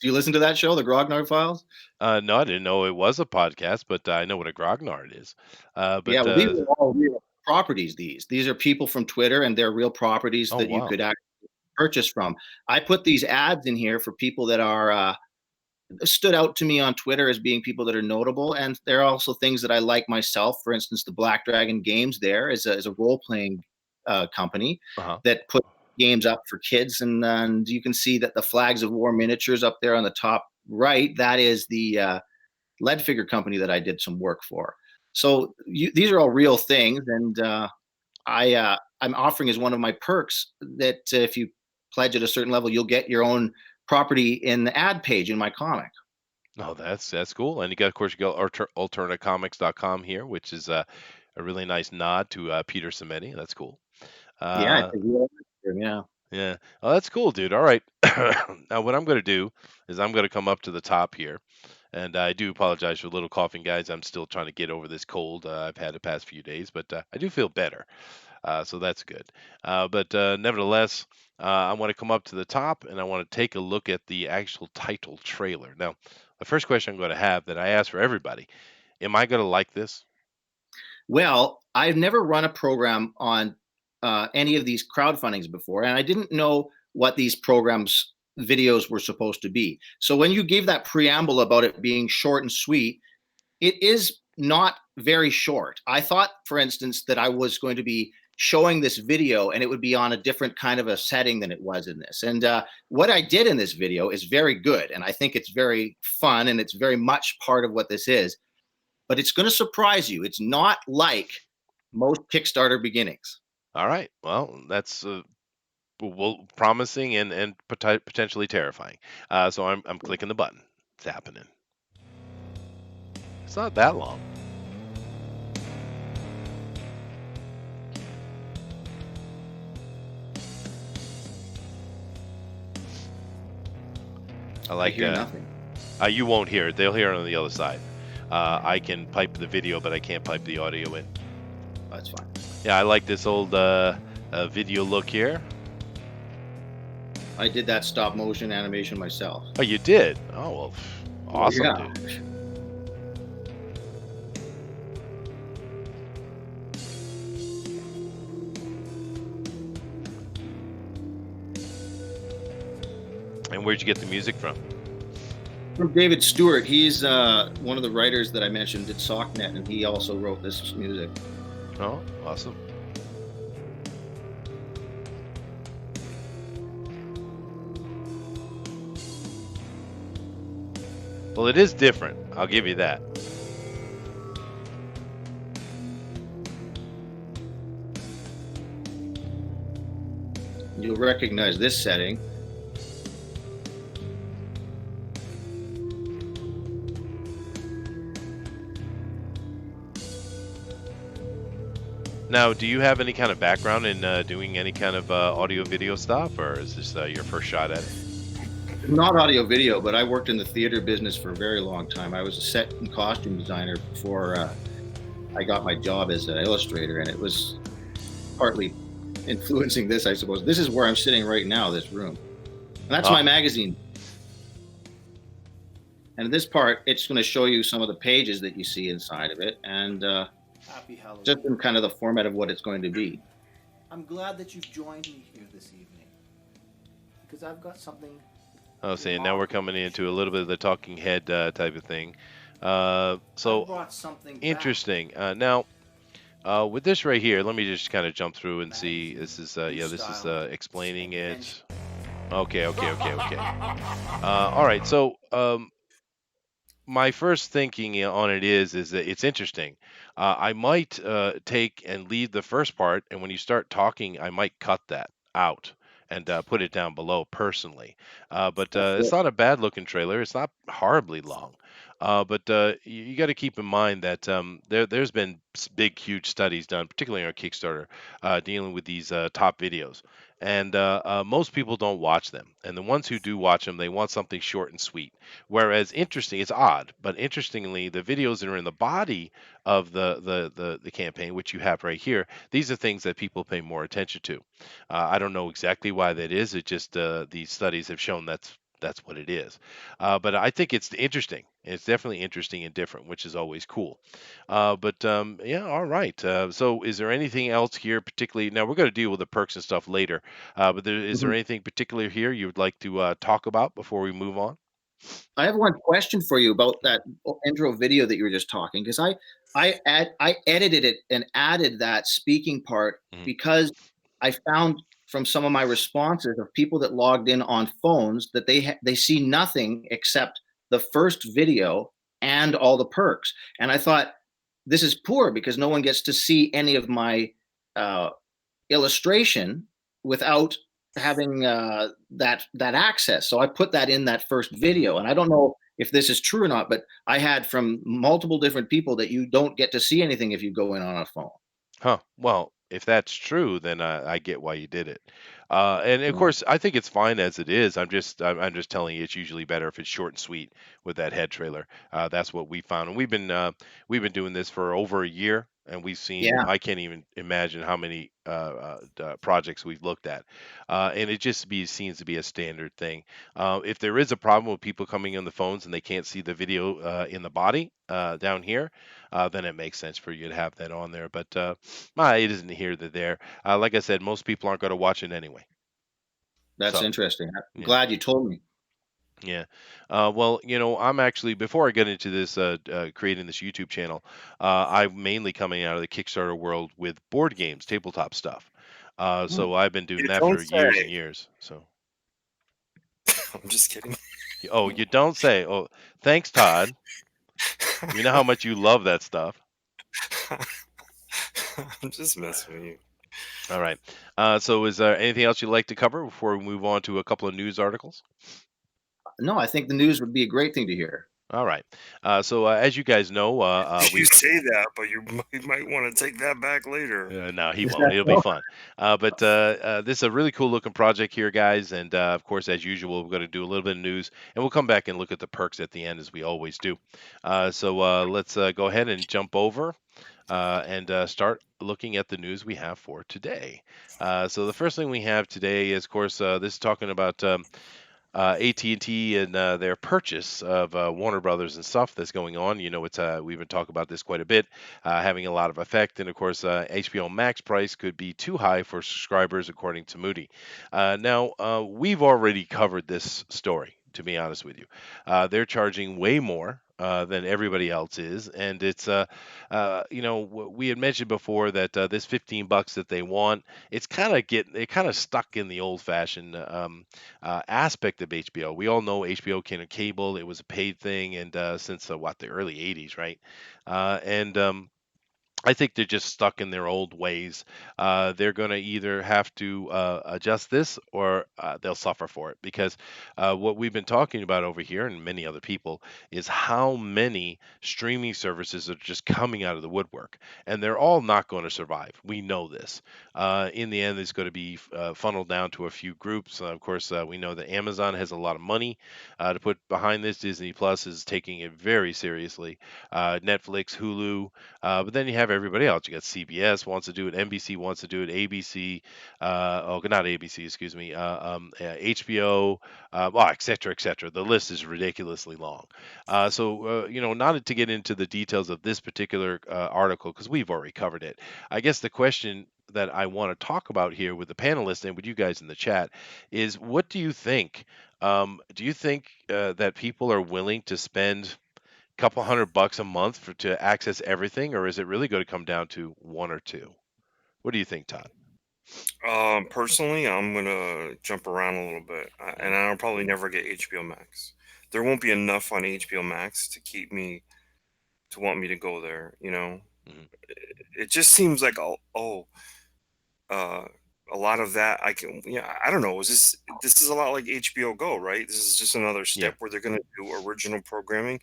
Do you listen to that show, the Grognard Files? No, I didn't know it was a podcast, but I know what a grognard is. Yeah, well, these are all real properties. These are people from Twitter, and they're real properties Oh that you wow. could actually purchase from. I put these ads in here for people that are stood out to me on Twitter as being people that are notable, and there are also things that I like myself. For instance, the Black Dragon Games there is a role playing company Uh-huh. that put games up for kids, and you can see that the Flags of War miniatures up there on the top right. That is the lead figure company that I did some work for. So these are all real things, and I'm offering as one of my perks that if you pledge at a certain level, you'll get your own property in the ad page in my comic. Oh, that's cool. And you got, of course, you got alternacomics.com here, which is a really nice nod to Peter Samedi. That's cool. Yeah, Uh, yeah. yeah. Oh, that's cool, dude. All right. Now, what I'm going to do is I'm going to come up to the top here. And I do apologize for the little coughing, guys. I'm still trying to get over this cold I've had the past few days, but I do feel better. So that's good. But nevertheless, I want to come up to the top and I want to take a look at the actual title trailer. Now, the first question I'm going to have that I ask for everybody: am I going to like this? Well, I've never run a program on any of these crowdfundings before, and I didn't know what these programs videos were supposed to be. So when you gave that preamble about it being short and sweet, it is not very short. I thought, for instance, that I was going to be showing this video and it would be on a different kind of a setting than it was in this. And what I did in this video is very good. And I think it's very fun and it's very much part of what this is. But it's going to surprise you. It's not like most Kickstarter beginnings. All right. Well, that's well, promising and potentially terrifying. So I'm clicking the button. It's happening. It's not that long. I I like hear nothing. you won't hear it. They'll hear it on the other side. I can pipe the video, but I can't pipe the audio in. That's fine. Yeah, I like this old video look here. I did that stop motion animation myself. Oh, you did? Oh, well, awesome, Yeah. dude. And where'd you get the music from? From David Stewart. He's one of the writers that I mentioned at SockNet, and he also wrote this music. Oh, awesome. Well, it is different. I'll give you that. You'll recognize this setting. Now, do you have any kind of background in doing any kind of audio video stuff, or is this your first shot at it? Not audio video, but I worked in the theater business for a very long time. I was a set and costume designer before I got my job as an illustrator, and it was partly influencing this, I suppose. This is where I'm sitting right now, this room. And that's my magazine. And in this part, it's going to show you some of the pages that you see inside of it, and Happy Halloween. just in kind of the format of what it's going to be. I'm glad that you've joined me here this evening because I've got something. Oh, see, now we're coming into a little bit of the talking head type of thing. I So brought something back. interesting. Now, with this right here, let me just kind of jump through and see. This is this is explaining it. Okay. All right. So my first thinking on it is that it's interesting. I might take and leave the first part, and when you start talking, I might cut that out and put it down below personally. But it's not a bad looking trailer. It's not horribly long. But you got to keep in mind that there's been big, huge studies done, particularly on Kickstarter, dealing with these top videos. And most people don't watch them. And the ones who do watch them, they want something short and sweet. Whereas interesting, it's odd, but interestingly, the videos that are in the body of the campaign, which you have right here, these are things that people pay more attention to. I don't know exactly why that is. It just these studies have shown that's what it is. But I think it's interesting. It's definitely interesting and different, which is always cool. But yeah, all right. So, is there anything else here, particularly? Now we're going to deal with the perks and stuff later. But is there Mhm. anything particular here you would like to talk about before we move on? I have one question for you about that intro video that you were just talking, because I edited it and added that speaking part Mhm. because I found from some of my responses of people that logged in on phones that they see nothing except the first video and all the perks, and I thought this is poor because no one gets to see any of my uh, illustration without having that access. So I put that in that first Mhm. video, and I don't know if this is true or not, but I had from multiple different people that you don't get to see anything if you go in on a phone. Huh. Well, if that's true, then I get why you did it. And of Mm. course, I think it's fine as it is. I'm just telling you, it's usually better if it's short and sweet with that head trailer. That's what we found, and we've been doing this for over a year, and we've seen Yeah, I can't even imagine how many projects we've looked at, and it just seems to be a standard thing. If there is a problem with people coming on the phones and they can't see the video in the body down here, then it makes sense for you to have that on there. But it isn't here to there. Like I said, most people aren't going to watch it anyway. that's So interesting. I'm yeah, glad you told me. yeah. Well, I'm actually before I get into this creating this YouTube channel, I'm mainly coming out of the Kickstarter world with board games, tabletop stuff. Hmm. So I've been doing You that don't for years and say. years. So I'm just kidding. oh, you don't say. Oh, thanks, Todd. You know how much you love that stuff. I'm just messing with you. All right. So is there anything else you'd like to cover before we move on to a couple of news articles? No, I think the news would be a great thing to hear. All right. So as you guys know, You we've say that, but you might want to take that back later. no, he Is won't. that It'll be so? fun. But this is a really cool looking project here, guys. And of course, as usual, we're going to do a little bit of news, and we'll come back and look at the perks at the end, as we always do. So let's go ahead and jump over and start looking at the news we have for today. So the first thing we have today is, of course, this is talking about. AT&T and T and their purchase of Warner Brothers and stuff that's going on. It's we've been talking about this quite a bit, having a lot of effect. And of course, HBO Max price could be too high for subscribers, according to Moody. Now, we've already covered this story. To be honest with you, they're charging way more than everybody else is, and it's we had mentioned before that this $15 that they want, they're kind of stuck in the old fashioned aspect of HBO. We all know HBO came to cable; it was a paid thing, and since the early '80s, right? And I think they're just stuck in their old ways. They're going to either have to adjust this or they'll suffer for it because what we've been talking about over here and many other people is how many streaming services are just coming out of the woodwork and they're all not going to survive. We know this. In the end, it's going to be funneled down to a few groups. Of course, we know that Amazon has a lot of money to put behind this. Disney Plus is taking it very seriously. Netflix, Hulu, but then you have everybody else. You got CBS wants to do it, NBC wants to do it, ABC, not ABC, excuse me, HBO, well, et cetera, et cetera. The list is ridiculously long. Not to get into the details of this particular article because we've already covered it. I guess the question that I want to talk about here with the panelists and with you guys in the chat is what do you think? Do you think that people are willing to spend couple $100 a month to access everything, or is it really going to come down to one or two? What do you think, Todd? Personally, I'm gonna jump around a little bit, and Mhm. I'll probably never get HBO Max. there won't be enough on HBO Max to keep me to want me to go there. You know, Mhm. it just seems like uh, a lot of that I can. Yeah, I don't know. This is a lot like HBO Go, right? This is just another Yeah, step where they're going to do original programming.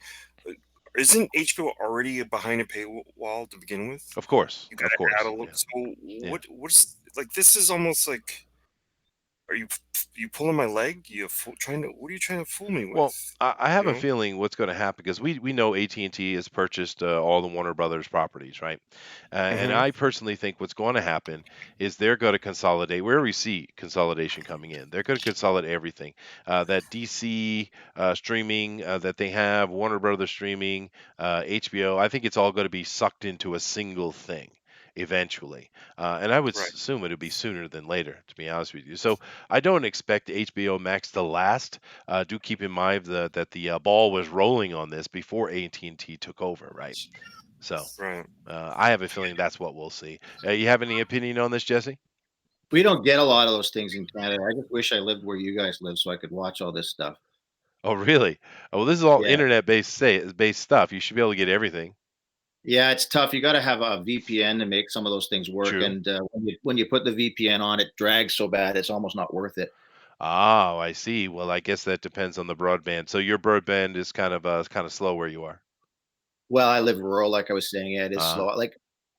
Uh, Isn't HBO already behind a paywall to begin with? of course, You of gotta add a course. little. Yeah, So yeah. what's like? This is almost like. Are you pulling my leg? Trying to? What are you trying to fool me Well, with? I have You a know? feeling what's going to happen because we know AT&T has purchased all the Warner Brothers properties, right? And Hmm. I personally think what's going to happen is they're going to consolidate. Where we see consolidation coming in, they're going to consolidate everything. That DC streaming that they have, Warner Brothers streaming, HBO. I think it's all going to be sucked into a single thing eventually. And I would Right. assume it would be sooner than later, to be honest with you. So I don't expect HBO Max to last. Do keep in mind that the ball was rolling on this before AT&T took over, right? So Right. I have a feeling that's what we'll see. You have any opinion on this, Jesse? We don't get a lot of those things in Canada. I just wish I lived where you guys live so I could watch all this stuff. Oh, really? Oh, well, this is all Yeah. based stuff. You should be able to get everything. Yeah, it's tough. You got to have a VPN to make some of those things work. True. And when you put the VPN on, it drags so bad it's almost not worth it. Oh, I see. Well, I guess that depends on the broadband. So your broadband is kind of slow where you are. Well, I live rural, like I was saying. Yeah, it is Uh, slow. Like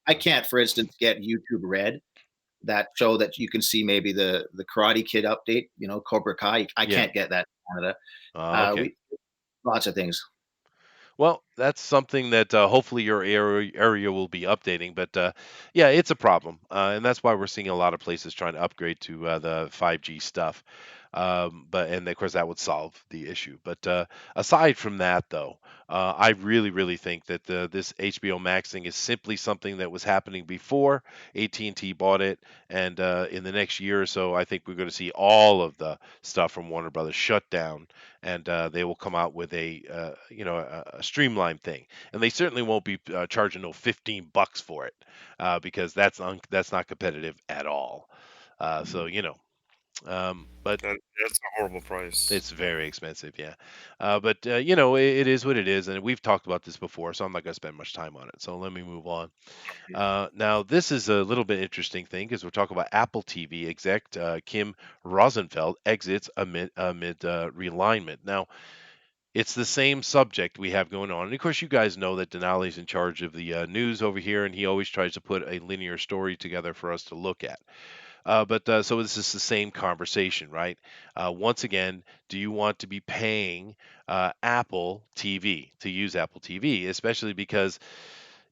I can't, for instance, get YouTube Red, that show that you can see maybe the Karate Kid update. Cobra Kai. I yeah. can't get that in Canada. Okay. We lots of things. Well, that's something that hopefully your area will be updating. But yeah, it's a problem, and that's why we're seeing a lot of places trying to upgrade to the 5G stuff. But and of course that would solve the issue. But aside from that, though, I really think that this HBO Max thing is simply something that was happening before AT&T bought it, and in the next year or so, I think we're going to see all of the stuff from Warner Brothers shut down, and they will come out with a streamlined thing, and they certainly won't be charging no $15 for it because that's not competitive at all. So but That's a horrible price. it's very expensive, yeah. But it is what it is, and we've talked about this before, so I'm not going to spend much time on it. So let me move on. Now, this is a little bit interesting thing because we're talking about Apple TV exec Kim Rosenfeld exits amid realignment. Now, it's the same subject we have going on. And of course, you guys know that Denali's in charge of the news over here, and he always tries to put a linear story together for us to look at. But so this is the same conversation, right? Once again, do you want to be paying Apple TV to use Apple TV, especially because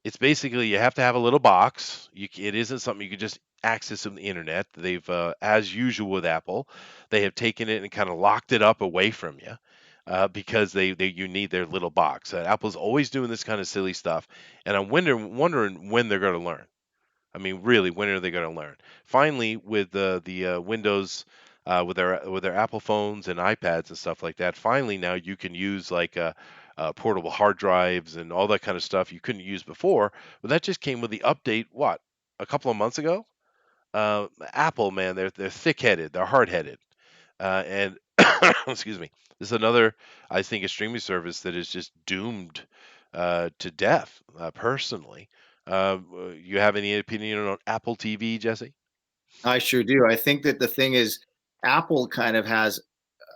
it's basically you have to have a little box. It isn't something you can just access on the internet. They've, as usual with Apple, they have taken it and kind of locked it up away from you. Because they you need their little box. Apple's always doing this kind of silly stuff, and I'm wondering when they're going to learn. I mean, really, when are they going to learn? Finally, with the Windows, with their Apple phones and iPads and stuff like that, finally now you can use like portable hard drives and all that kind of stuff you couldn't use before. But that just came with the update. What, a couple of months ago? Apple, man, they're thick-headed, they're hard-headed, and excuse me, this is another, I think, a streaming service that is just doomed to death. Personally, you have any opinion on Apple TV, Jesse? I sure do. I think that the thing is, Apple kind of has,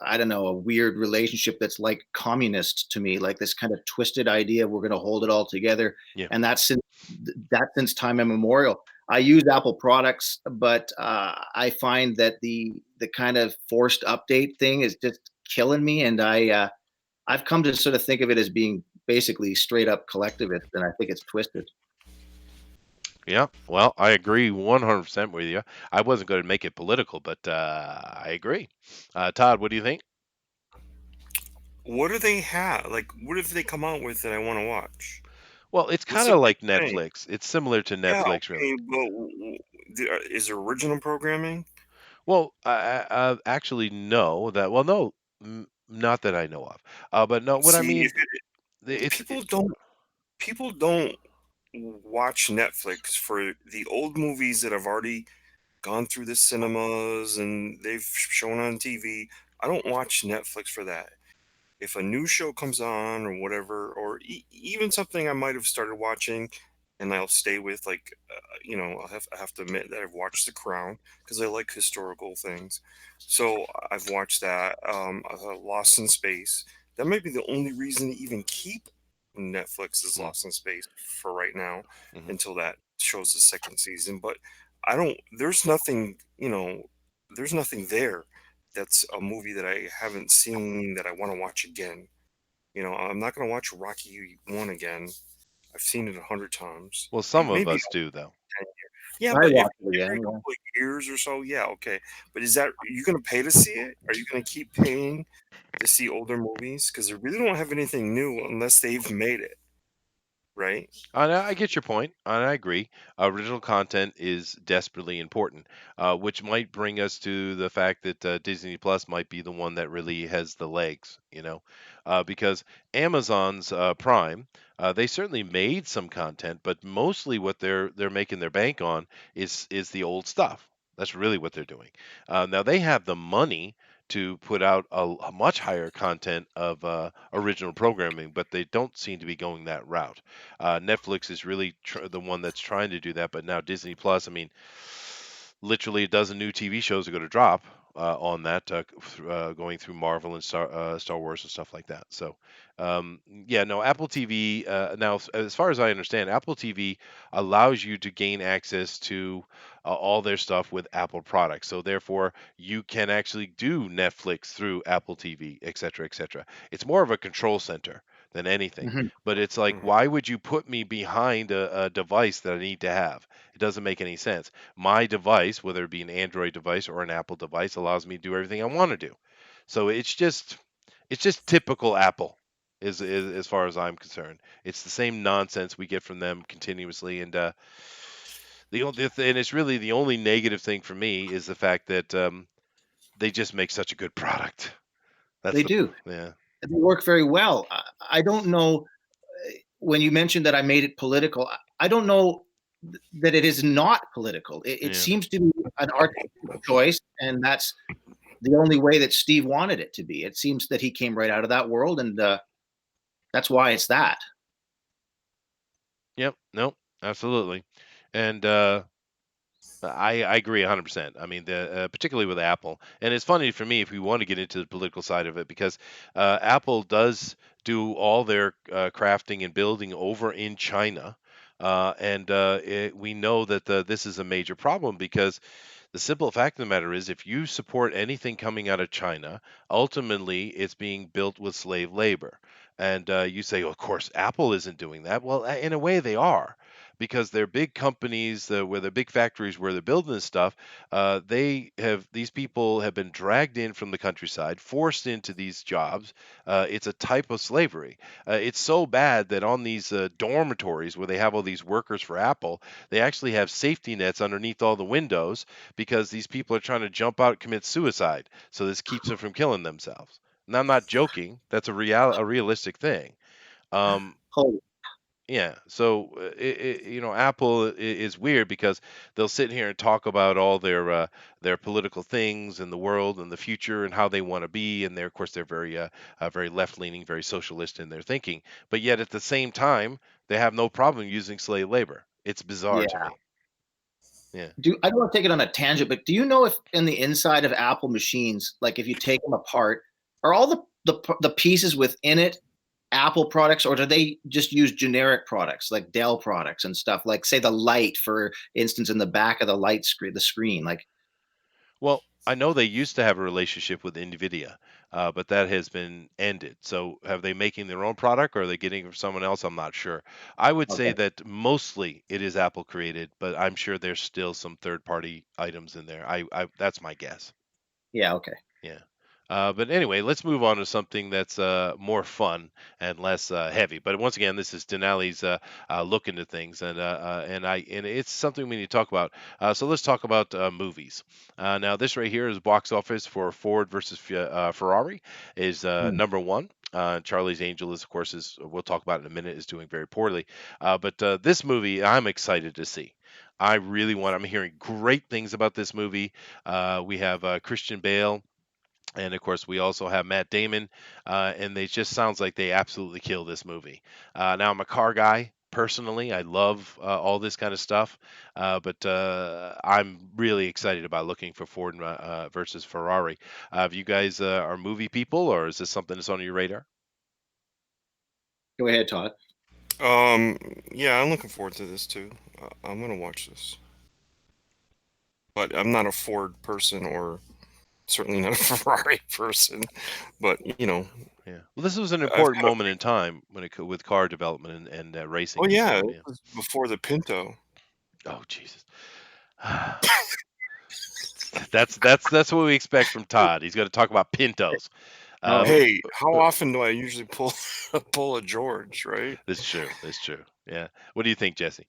I don't know, a weird relationship that's like communist to me, like this kind of twisted idea we're going to hold it all together, Yeah, and that's since time immemorial. I use Apple products, but I find that the kind of forced update thing is just killing me, and I've come to sort of think of it as being basically straight up collectivist, and I think it's twisted. yeah. Well, I agree 100% with you. I wasn't going to make it political, but I agree. Todd, what do you think? What do they have? Like, what if they come out with that I want to watch? Well, it's What's kind the of big like thing? Netflix. It's similar to Yeah, Netflix, really. okay, but is there original programming? Well, I actually no. Well, no, not that I know of. But no, what I See, if mean, it's people don't people don't watch Netflix for the old movies that have already gone through the cinemas and they've shown on TV. I don't watch Netflix for that. if a new show comes on or whatever, or even something I might have started watching, and I'll stay with, like, I have to admit that I've watched The Crown because I like historical things. So I've watched that. Lost in Space. That might be the only reason to even keep Netflix is Mm, Lost in Space for right now mhm. until that shows the second season. But I don't. There's nothing. There's nothing there that's a movie that I haven't seen that I want to watch again. I'm not going to watch Rocky 1 again. I've seen it 100 times. Well, some of Maybe us do, though. 10 years. Yeah, I but if watched it every again. Yeah. couple of years or so, yeah, okay. But are you going to pay to see it? Are you going to keep paying to see older movies? Because they really don't have anything new unless they've made it, right? And I get your point, and I agree. Original content is desperately important, which might bring us to the fact that Disney Plus might be the one that really has the legs, because Amazon's Prime, they certainly made some content, but mostly what they're making their bank on is the old stuff. That's really what they're doing. Now they have the money to put out a much higher content of original programming, but they don't seem to be going that route. Netflix is really the one that's trying to do that, but now Disney Plus, I mean, literally a dozen new TV shows are going to drop on that, going through Marvel and Star Wars and stuff like that. So, yeah, no, Apple TV. Now, as far as I understand, Apple TV allows you to gain access to all their stuff with Apple products. So, therefore, you can actually do Netflix through Apple TV, et cetera, et cetera. It's more of a control center than anything. Mhm. But it's like, Mhm. why would you put me behind a device that I need to have? It doesn't make any sense. My device, whether it be an Android device or an Apple device, allows me to do everything I want to do. So it's just typical Apple, is as far as I'm concerned. It's the same nonsense we get from them continuously, and and it's really the only negative thing for me is the fact that they just make such a good product. That's They the do. yeah They work very well. I don't know when you mentioned that I made it political. I don't know that it is not political. It yeah. seems to be an artistic choice, and that's the only way that Steve wanted it to be. It seems that he came right out of that world, and that's why it's that. Yep. Nope. Absolutely. And I agree 100%. I mean, particularly with Apple, and it's funny for me if we want to get into the political side of it because Apple does do all their crafting and building over in China, and we know that this is a major problem because the simple fact of the matter is, if you support anything coming out of China, ultimately it's being built with slave labor. And you say, "Well, of course, Apple isn't doing that." Well, in a way, they are, because they're big companies where they're big factories where they're building this stuff. These people have been dragged in from the countryside, forced into these jobs. It's a type of slavery. It's so bad that on these dormitories where they have all these workers for Apple, they actually have safety nets underneath all the windows because these people are trying to jump out and commit suicide. So this keeps them from killing themselves. And I'm not joking. That's a realistic thing. Um, Oh, yeah. So Apple is weird because they'll sit here and talk about all their political things in the world and the future and how they want to be, and of course they're very left leaning, very socialist in their thinking. But yet at the same time, they have no problem using slave labor. It's bizarre to yeah. me. Yeah. I don't want to take it on a tangent, but do you know if in the inside of Apple machines, like if you take them apart, are all the pieces within it Apple products, or do they just use generic products like Dell products and stuff? Like say the light, for instance, in the back of the light screen, the screen. Like, Well, I know they used to have a relationship with NVIDIA, but that has been ended. So have they making their own product or are they getting it from someone else? I'm not sure. I would say okay, that mostly it is Apple created, but I'm sure there's still some third party items in there. That's my guess. yeah, okay, Yeah. But anyway, let's move on to something that's more fun and less heavy. But once again, this is Denali's look into things, and it's something we need to talk about. So let's talk about movies. Now, this right here is box office for Ford versus Ferrari is hmm. number one. Charlie's Angel is, of course, is we'll talk about in a minute, is doing very poorly. But this movie, I'm excited to see. I really want. I'm hearing great things about this movie. We have Christian Bale And of course, we also have Matt Damon, and they just sounds like they absolutely kill this movie. Now, I'm a car guy personally. I love all this kind of stuff, but I'm really excited about looking for Ford versus Ferrari. If you guys are movie people, or is this something that's on your radar? Go ahead, Todd. Um, yeah, I'm looking forward to this too. I'm gonna watch this, but I'm not a Ford person or certainly not a Ferrari person. But Yeah. Well, this was an I've important got a. moment in time when with car development and Oh racing and yeah, stuff. it Yeah. was before the Pinto. Oh Jesus. That's what we expect from Todd. He's going to talk about Pintos. Oh, But Hey, how often do I usually pull pull a George, right? that's true. That's true. Yeah. What do you think, Jesse?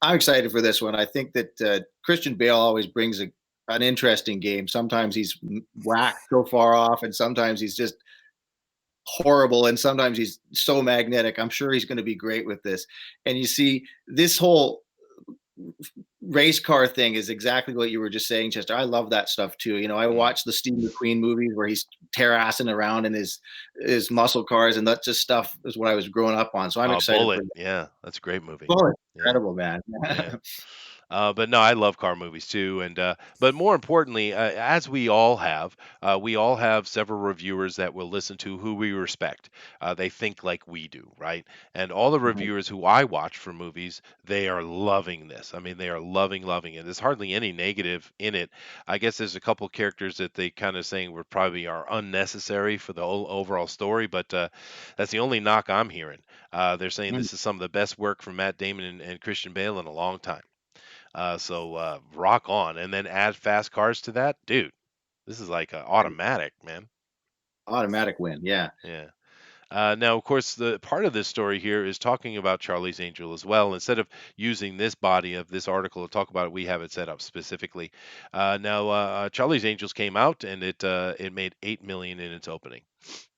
I'm excited for this one. I think that Christian Bale always brings an interesting game. Sometimes he's whacked so far off, and sometimes he's just horrible, and sometimes he's so magnetic. I'm sure he's going to be great with this. And you see, this whole race car thing is exactly what you were just saying, Chester. I love that stuff too. I Mm. watch the Steve McQueen movies where he's terrassing around in his muscle cars, and that just stuff is what I was growing up on. So I'm Oh, excited for Bullet. that. Yeah, that's a great movie. Oh, it's Yeah. incredible, man. Yeah. But no, I love car movies too, and but more importantly, as we all have several reviewers that will listen to who we respect. They think like we do, right? And all the reviewers who I watch for movies, they are loving this. I mean, they are loving it. There's hardly any negative in it. I guess there's a couple characters that they kind of saying were probably are unnecessary for the overall story, but that's the only knock I'm hearing. They're saying this is some of the best work from Matt Damon and Christian Bale in a long time. So rock on, and then add fast cars to that, dude. This is like automatic, man. Automatic win. Yeah. Yeah. Now, of course, the part of this story here is talking about Charlie's Angel as well. Instead of using this body of this article to talk about it, we have it set up specifically. Charlie's Angels came out and it made 8 million in its opening.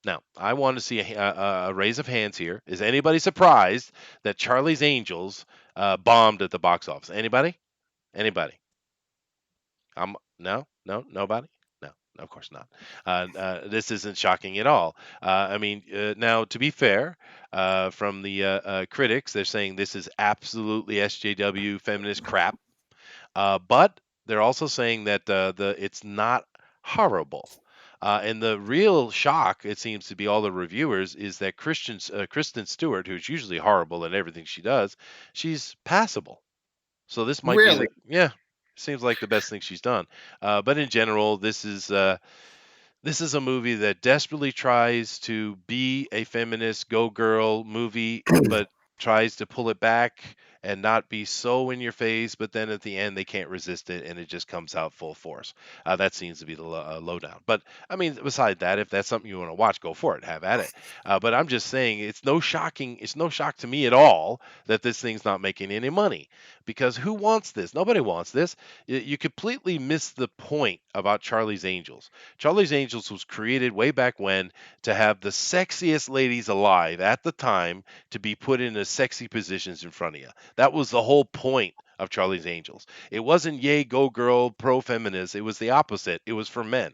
Now, I want to see a raise of hands here. Is anybody surprised that Charlie's Angels bombed at the box office? Anybody? Anybody? No, nobody. No, of course not. This isn't shocking at all. Now to be fair, from the critics, they're saying this is absolutely SJW feminist crap. But they're also saying that the it's not horrible. And the real shock, it seems to be all the reviewers, is that Kristen Stewart, who's usually horrible in everything she does, she's passable. So this might be Really? the yeah, seems like the best thing she's done. But in general, this is a movie that desperately tries to be a feminist go girl movie, but tries to pull it back and not be so in your face. But then at the end, they can't resist it, and it just comes out full force. That seems to be the lowdown. But I mean, beside that, if that's something you want to watch, go for it, have at it. But I'm just saying, it's no shock to me at all that this thing's not making any money, because who wants this? Nobody wants this. You completely miss the point about Charlie's Angels. Charlie's Angels was created way back when to have the sexiest ladies alive at the time to be put in the sexy positions in front of you. That was the whole point of Charlie's Angels. It wasn't yay, go girl, pro feminist. It was the opposite. It was for men,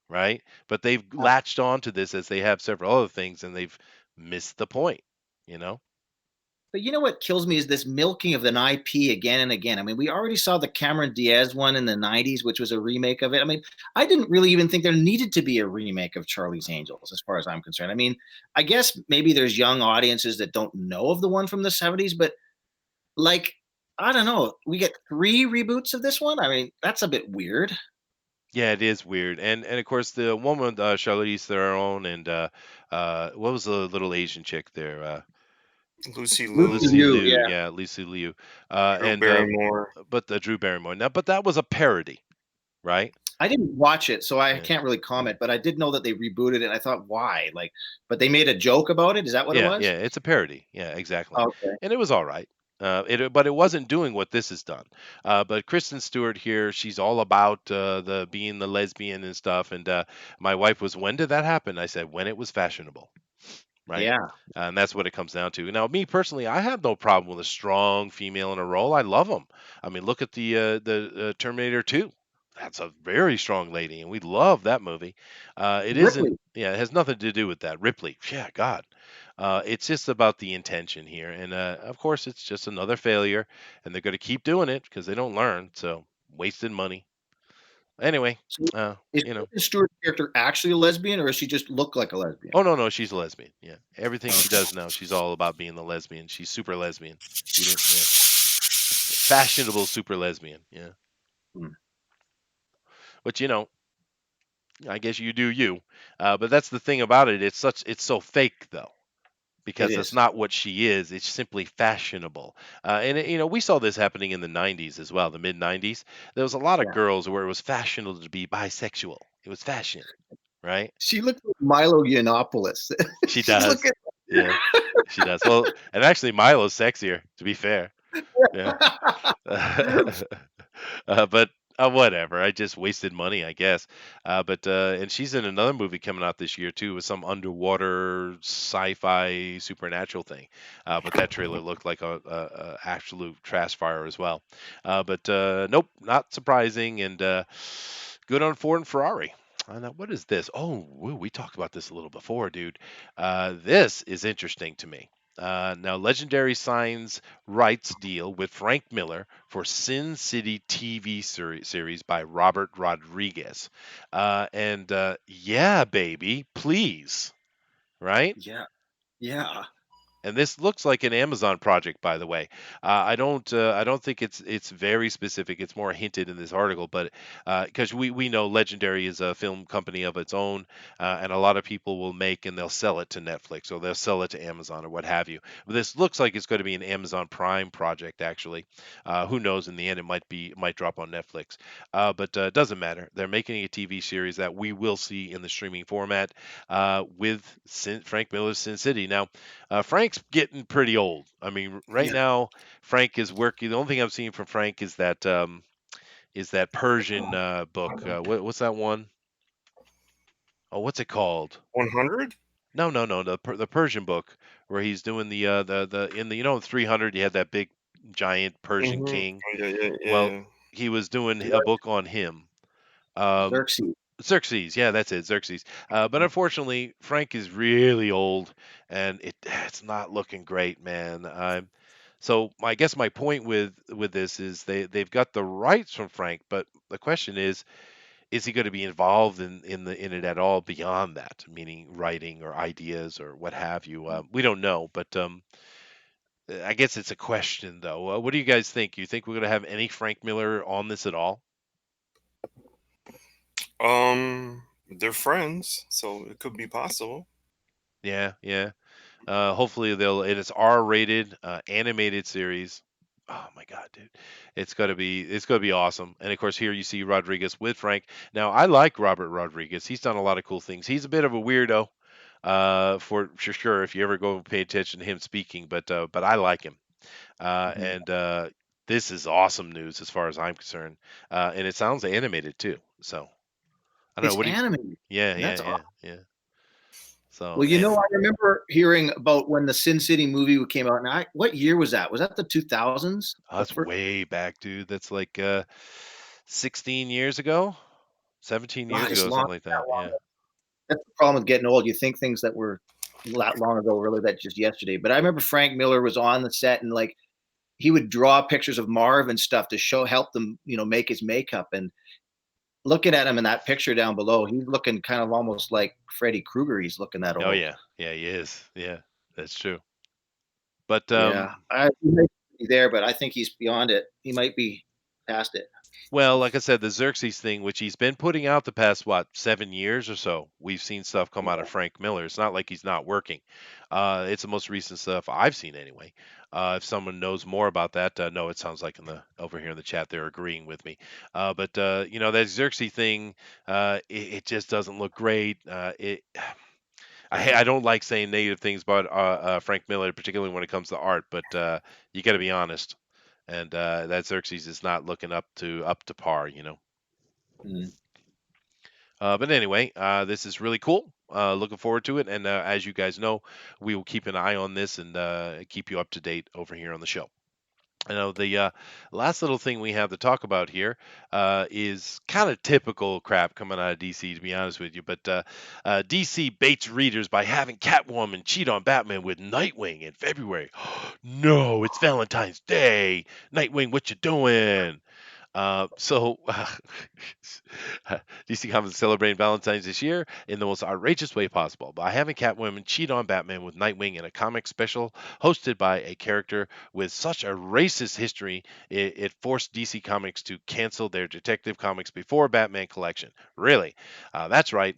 right? But they've latched on to this as they have several other things and they've missed the point, you know? But you know what kills me is this milking of an IP again and again. I mean, we already saw the Cameron Diaz one in the 90s, which was a remake of it. I mean, I didn't really even think there needed to be a remake of Charlie's Angels, as far as I'm concerned. I mean, I guess maybe there's young audiences that don't know of the one from the 70s, but like, I don't know. We get 3 reboots of this one. I mean, that's a bit weird. Yeah, it is weird, and of course the woman Charlize Theron and what was the little Asian chick there? Lucy Lucy Lucy Liu, Liu, Liu, yeah. yeah, Lucy Liu, Drew and Barrymore. but the Drew Barrymore. Now, but that was a parody, right? I didn't watch it, so I Yeah, can't really comment, but I did know that they rebooted it. I thought, why? Like, but they made a joke about it. Is that what it yeah, was? it's a parody. Yeah, exactly, Okay. and it was all right. But it wasn't doing what this has done. But Kristen Stewart here, she's all about the being the lesbian and stuff. And my wife was, when did that happen? I said, when it was fashionable. Right? Yeah. And that's what it comes down to. Now, me personally, I have no problem with a strong female in a role. I love them. I mean, look at the Terminator 2. That's a very strong lady, and we love that movie. It isn't. Ripley. Yeah, it has nothing to do with that. Ripley. Yeah, God. It's just about the intention here, and of course, it's just another failure, and they're going to keep doing it because they don't learn. So wasted money. Anyway, So is you know. Kristen Stewart's character actually a lesbian, or does she just look like a lesbian? Oh no, no, she's a lesbian. Yeah, everything she Okay. does now, she's all about being a lesbian. She's super lesbian. You didn't. Yeah, fashionable super lesbian. Yeah, Hmm. but I guess you do you. But that's the thing about it. It's so fake though, It because that's is. not what she is. It's simply fashionable. We saw this happening in the '90s as well, the mid '90s. There was a lot of Yeah. girls where it was fashionable to be bisexual. It was fashion, right? She looks like Milo Yiannopoulos. She She's does. looking. Yeah, she does. Well, and actually, Milo's sexier, to be fair. Yeah. But whatever. I just wasted money, I guess. But and she's in another movie coming out this year too, with some underwater sci-fi supernatural thing. But that trailer looked like a absolute trash fire as well. But nope, not surprising, and good on Ford and Ferrari. Now, what is this? Oh, we talked about this a little before, dude. This is interesting to me. Now, Legendary signs rights deal with Frank Miller for Sin City TV series by Robert Rodriguez. And yeah, baby, please, right? Yeah. Yeah. And this looks like an Amazon project, by the way. I don't think it's very specific. It's more hinted in this article, but because we know Legendary is a film company of its own, and a lot of people will make and they'll sell it to Netflix or they'll sell it to Amazon or what have you. But this looks like it's going to be an Amazon Prime project, actually. Who knows? In the end, it might drop on Netflix. But it doesn't matter. They're making a TV series that we will see in the streaming format with Frank Miller's Sin City. Now, Frank's getting pretty old. I mean, right Yeah. now Frank is working. The only thing I've seen from Frank is that Persian book. What's that one? Oh, what's it called? 100. No, no, no. The Persian book where he's doing the in the 300. You had that big giant Persian Mm-hmm. king. Yeah, yeah, Well, yeah. he was doing a Xer- book on him. Um, Xerxes. Xerxes, yeah, that's it, Xerxes. But unfortunately, Frank is really old, and it's not looking great, man. So I guess my point with this is they've got the rights from Frank, but the question is he going to be involved in it at all beyond that, meaning writing or ideas or what have you? We don't know, but I guess it's a question though. What do you guys think? You think we're going to have any Frank Miller on this at all? They're friends, so it could be possible. Yeah, yeah. Hopefully they'll. And it's R-rated, animated series. Oh my God, dude, it's gonna be awesome. And of course, here you see Rodriguez with Frank. Now, I like Robert Rodriguez. He's done a lot of cool things. He's a bit of a weirdo, for sure. If you ever go pay attention to him speaking, but I like him. Mhm. And This is awesome news as far as I'm concerned. And it sounds animated too. So I don't know. It's What do you? animated. Yeah, yeah, That's yeah, awesome. yeah. So Well, I remember hearing about when the Sin City movie came out. And what year was that? Was that the 2000s? Oh, The that's first. way back, dude. That's like 16 years ago, 17 God, years it's ago, long. something like that. That long Yeah. ago. That's the problem with getting old. You think things that were that long ago, really, that just yesterday. But I remember Frank Miller was on the set and like he would draw pictures of Marv and stuff to help them, make his makeup. And looking at him in that picture down below, he's looking kind of almost like Freddy Krueger. He's looking that Oh old. yeah, yeah, he is. Yeah, that's true. But Yeah, he might be there, but I think he's beyond it. He might be past it. well, like I said, the Xerxes thing, which he's been putting out the past 7 years or so, we've seen stuff come out of Frank Miller. It's not like he's not working. It's the most recent stuff I've seen anyway. If someone knows more about that, no, it sounds like in the over here in the chat they're agreeing with me. But that Xerxes thing, it just doesn't look great. I don't like saying negative things about Frank Miller, particularly when it comes to art, but you got to be honest. And that Xerxes is not looking up to par. Mm. But anyway, this is really cool. Looking forward to it, and as you guys know, we will keep an eye on this and keep you up to date over here on the show. I know the last little thing we have to talk about here is kind of typical crap coming out of DC, to be honest with you. But DC baits readers by having Catwoman cheat on Batman with Nightwing in February. No, it's Valentine's Day. Nightwing, what you doing? So DC Comics is celebrating Valentine's this year in the most outrageous way possible by having Catwoman cheat on Batman with Nightwing in a comic special hosted by a character with such a racist history. It forced DC Comics to cancel their Detective Comics Before Batman collection. Really, that's right.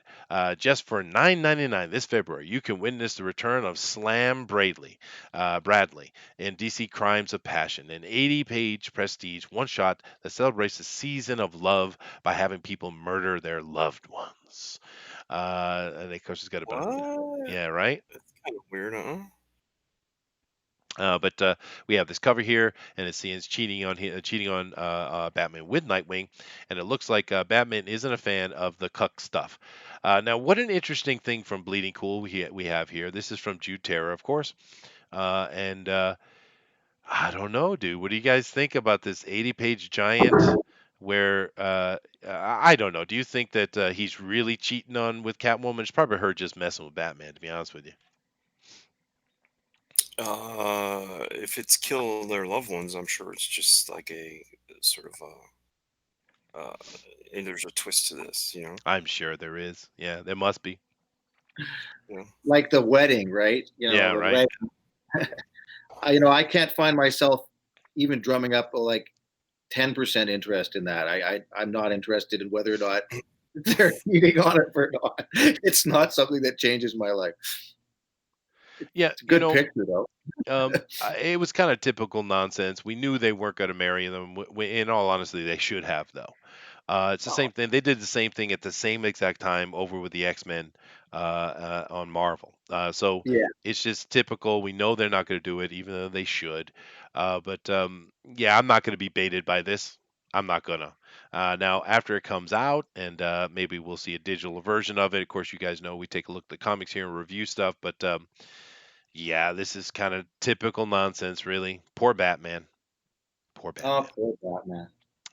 Just for $9.99 this February, you can witness the return of Slam Bradley in DC Crimes of Passion, an 80-page prestige one-shot that celebrates the season of love by having people murder their loved ones. And of course, it's got a bunch. What? Yeah, right. That's kind of weird, huh? But we have this cover here, and it's scenes cheating on Batman with Nightwing, and it looks like Batman isn't a fan of the cuck stuff. Now, what an interesting thing from Bleeding Cool we have here. This is from Jude Terra, of course, and I don't know, dude. What do you guys think about this 80-page giant? Where I don't know. Do you think that he's really cheating on with Catwoman? It's probably her just messing with Batman, to be honest with you. If it's kill their loved ones, I'm sure it's just like a sort of and there's a twist to this, you know. I'm sure there is. Yeah, there must be. Yeah. Like the wedding, right? Yeah, The right. wedding. I can't find myself even drumming up like 10% interest in that. I'm not interested in whether or not they're eating on it or not. It's not something that changes my life. Yeah, It's a good picture though. it was kind of typical nonsense. We knew they weren't going to marry them. In all honesty, they should have though. It's the Oh, same thing. They did the same thing at the same exact time over with the X-Men on Marvel. So yeah. it's just typical. We know they're not going to do it, even though they should. But yeah, I'm not going to be baited by this. I'm not gonna. Now, after it comes out, and maybe we'll see a digital version of it. Of course, you guys know we take a look at the comics here and review stuff. But yeah, this is kind of typical nonsense, really. Poor Batman. Poor Oh, Batman. poor Batman.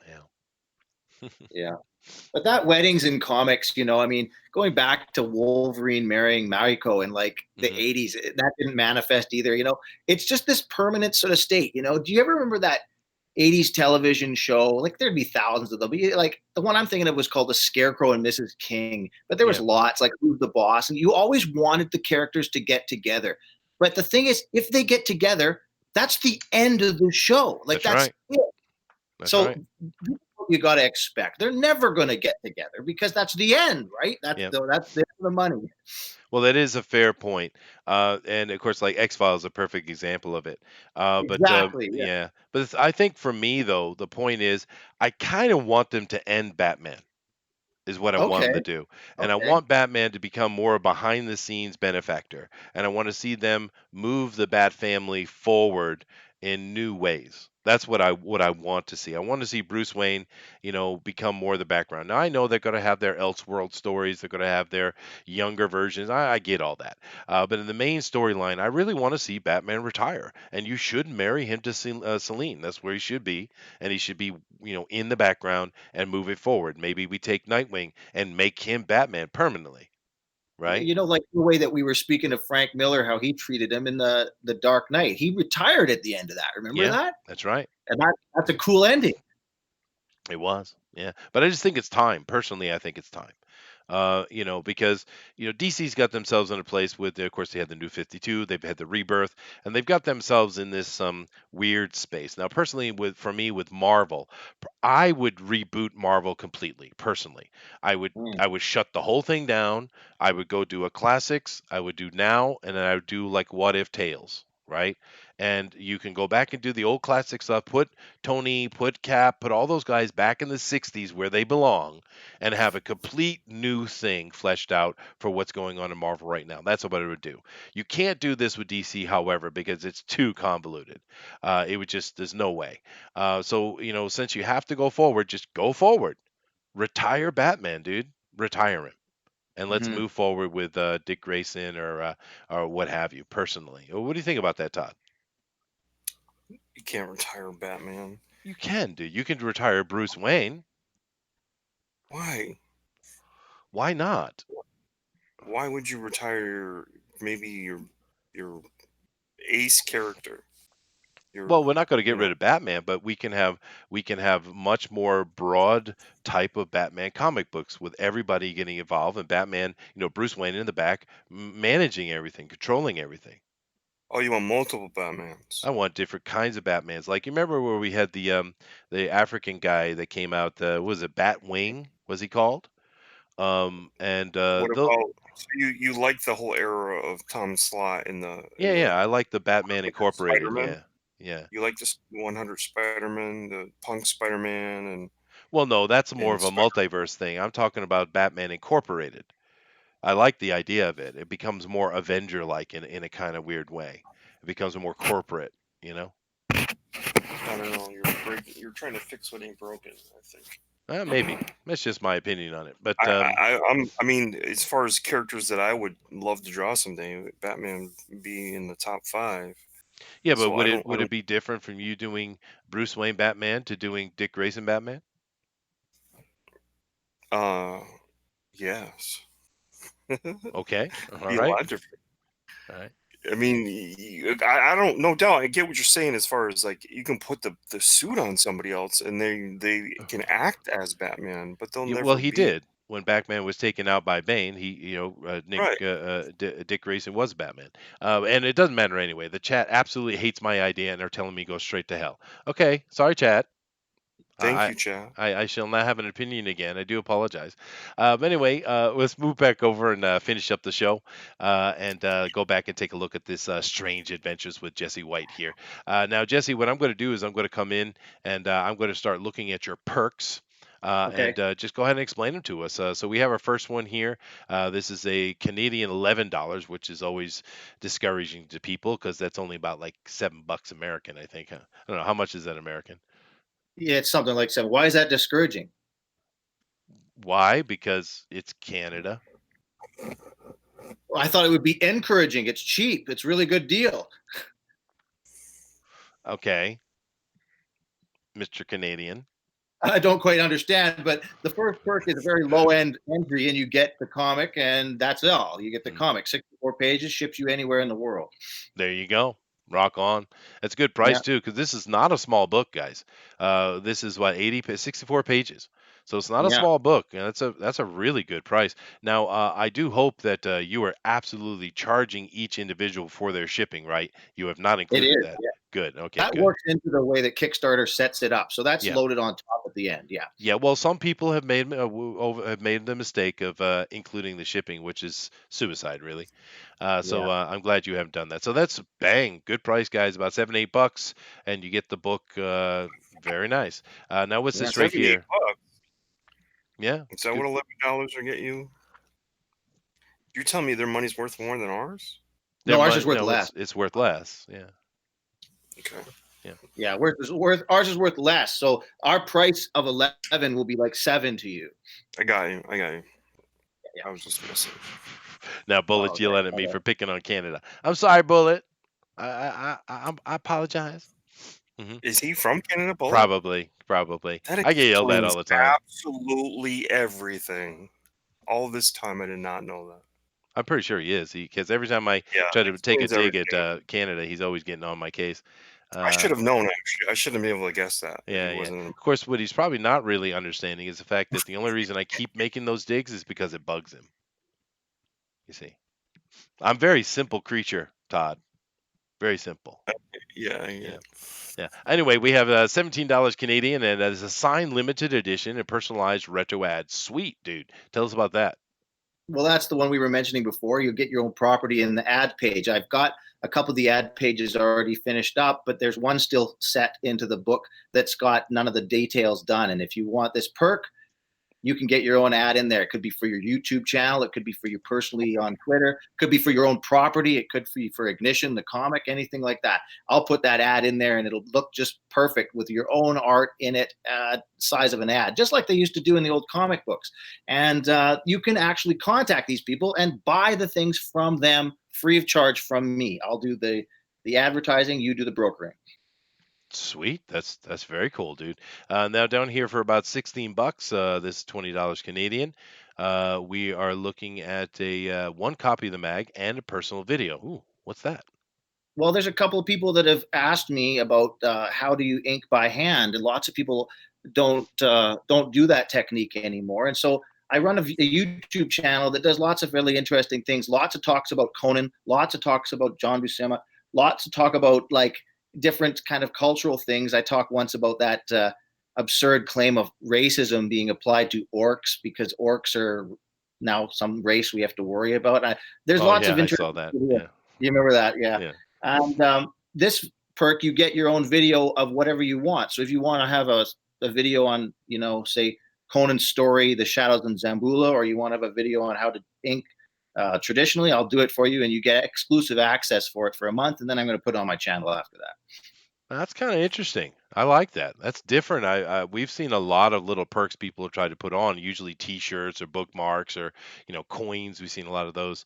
Yeah. Yeah. But that weddings in comics, I mean, going back to Wolverine marrying Mariko in like the hmm 80s, that didn't manifest either. It's just this permanent sort of state. Do you ever remember that 80s television show? Like there'd be thousands of them. But like the one I'm thinking of was called The Scarecrow and Mrs. King. But there was Yeah, lots, like Who's the Boss? And you always wanted the characters to get together. But the thing is, if they get together, that's the end of the show. Like that's that's right. it. That's So right. you got to expect they're never going to get together because that's the end, right? Yeah. That's the money. Well, that is a fair point. And of course, like X Files is a perfect example of it. But Exactly. Yeah. yeah, but I think for me though, the point is, I kind of want them to end Batman. Is what I want Okay. him to do. And I Okay. want Batman to become more a behind the scenes benefactor. And I want to see them move the Bat family forward in new ways. That's what I want to see. I want to see Bruce Wayne, become more the background. Now I know they're going to have their Elseworld stories. They're going to have their younger versions. I get all that. But in the main storyline, I really want to see Batman retire. And you should marry him to Celine. That's where he should be, and he should be, in the background and move it forward. Maybe we take Nightwing and make him Batman permanently, right? Like the way that we were speaking of Frank Miller, how he treated him in the Dark Knight. He retired at the end of that. Remember Yeah, that? that's right. And that's a cool ending. It was. Yeah. But I just think it's time. Personally, I think it's time. Because DC's got themselves in a place with, of course, they had the New 52, they've had the Rebirth, and they've got themselves in this weird space. Now, personally, for me with Marvel, I would reboot Marvel completely. Personally, I would Mm. I would shut the whole thing down. I would go do a classics. I would do now, and then I would do like What If Tales. Right, and you can go back and do the old classic stuff. Put Tony, put Cap, put all those guys back in the '60s where they belong, and have a complete new thing fleshed out for what's going on in Marvel right now. That's what it would do. You can't do this with DC, however, because it's too convoluted. It would just, there's no way. So, since you have to go forward, just go forward. Retire Batman, dude. Retire him. And let's Mhm. move forward with Dick Grayson or what have you, personally. What do you think about that, Todd? You can't retire Batman. You can, dude. You can retire Bruce Wayne. Why? Why not? Why would you retire maybe your ace character? Well, Your we're not going to you get rid know of Batman, but we can have much more broad type of Batman comic books with everybody getting involved and Batman, Bruce Wayne in the back managing everything, controlling everything. Oh, you want multiple Batmans? I want different kinds of Batmans. Like you remember where we had the African guy that came out, was it Batwing? Was he called? And What the about so you like the whole era of Tom Slott in the yeah, I like the Batman 100 Incorporated. Spider-Man? Yeah, yeah. You like this 100 Spider-Man, the Punk Spider-Man, Well, no, that's more and of a Spider. multiverse thing. I'm talking about Batman Incorporated. I like the idea of it. It becomes more Avenger-like in a kind of weird way. It becomes more corporate, you know. I don't know. You're trying to fix what ain't broken. I think. Maybe that's just my opinion on it. But I mean, as far as characters that I would love to draw someday, Batman would be in the top 5. yeah, but So would I it don't. I would it don't. be different from you doing Bruce Wayne Batman to doing Dick Grayson Batman? Uh, yes. Okay, all Be a right, lot different. all right. I mean, I don't. No doubt, I get what you're saying. As far as like, you can put the suit on somebody else, and they can act as Batman, but they'll Well, never he be did when Batman was taken out by Bane. right. Dick Grayson was Batman, and it doesn't matter anyway. The chat absolutely hates my idea, and they're telling me go straight to hell. Okay, sorry, chat. Thank I you, Chad. I shall not have an opinion again. I do apologize. But anyway, let's move back over and finish up the show and go back and take a look at this Strange Adventures with Jesse White here. Now, Jesse, what I'm going to do is I'm going to come in and I'm going to start looking at your perks. Okay. And just go ahead and explain them to us. So we have our first one here. This is a Canadian $11, which is always discouraging to people because that's only about like $7 American, I think. Huh? I don't know how much is that American. Yeah, it's something like that. Why is that discouraging? Why? Because it's Canada. Well, I thought it would be encouraging. It's cheap. It's a really good deal. Okay, Mr. Canadian. I don't quite understand, but the first perk is a very low end entry, and you get the comic, and that's all. You get the Mm, comic, 64 pages, ships you anywhere in the world. there you go. Rock on. That's a good Yeah, price too, because this is not a small book, guys. This is what 64 pages, so it's not a yeah, small book, and that's a really good price. Now, I do hope that you are absolutely charging each individual for their shipping, right? You have not it included is. that. Yeah. Good. Okay. That Good. works into the way that Kickstarter sets it up. So that's Yeah. loaded on top at the end. Yeah. Yeah, well, some people have made the mistake of including the shipping, which is suicide, really. So Yeah. I'm glad you haven't done that. So that's bang, good price, guys, about $7-8, and you get the book. Very nice. Now what's Yeah. this right 78 here? bucks. Yeah, Is that good. what $11 will get you? You're telling me their money's worth more than ours? Their No, ours is money, worth no, less. it's worth less. Yeah, Okay. yeah. Yeah, ours is worth less. So our price of 11 will be like 7 to you. I got you. I got you. Yeah. I was just messing. Now Oh, Bullet's okay. yelling at me for picking on Canada. I'm sorry, Bullet. I apologize. Hmm. Is he from Canada, Bullet? Probably. That I get yelled at explains all the time. absolutely everything. All this time, I did not know that. I'm pretty sure he is. Because every time I Yeah, try that to take a explains dig at everything. Canada, he's always getting on my case. I Uh, should have known, actually. I shouldn't have been able to guess that he yeah. wasn't. Of course, what he's probably not really understanding is the fact that the only reason I keep making those digs is because it bugs him. You see, I'm very simple creature, Todd. Very simple. Yeah, yeah. Yeah. Yeah. Anyway, we have $17 Canadian, and that is a signed limited edition and personalized retro ad. Sweet, dude. Tell us about that. Well, that's the one we were mentioning before. You get your own property in the ad page. I've got a couple of the ad pages already finished up, but there's one still set into the book that's got none of the details done. And if you want this perk, you can get your own ad in there. It could be for your YouTube channel. It could be for you personally on Twitter. It could be for your own property. It could be for Ignition, the comic, anything like that. I'll put that ad in there and it'll look just perfect with your own art in it, size of an ad, just like they used to do in the old comic books. And you can actually contact these people and buy the things from them free of charge from me. I'll do the advertising. You do the brokering. Sweet. That's very cool, dude. Now down here for about 16 bucks, this is $20 Canadian. We are looking at a one copy of the mag and a personal video. Ooh, what's that? Well, there's a couple of people that have asked me about how do you ink by hand, and lots of people don't do that technique anymore. And so I run a YouTube channel that does lots of really interesting things. Lots of talks about Conan, lots of talks about John Buscema, lots of talk about like different kind of cultural things. I talked once about that absurd claim of racism being applied to orcs because orcs are now some race we have to worry about. There's Oh lots yeah, of I saw interesting. that. You Yeah, remember that? Yeah. yeah. And this perk, you get your own video of whatever you want. So if you want to have a video on, say Conan's story, The Shadows in Zambula, or you want to have a video on how to ink traditionally, I'll do it for you, and you get exclusive access for it for a month, and then I'm going to put it on my channel after that. That's kind of interesting. I like that. That's different. We've seen a lot of little perks people have tried to put on, usually T-shirts or bookmarks or coins. We've seen a lot of those,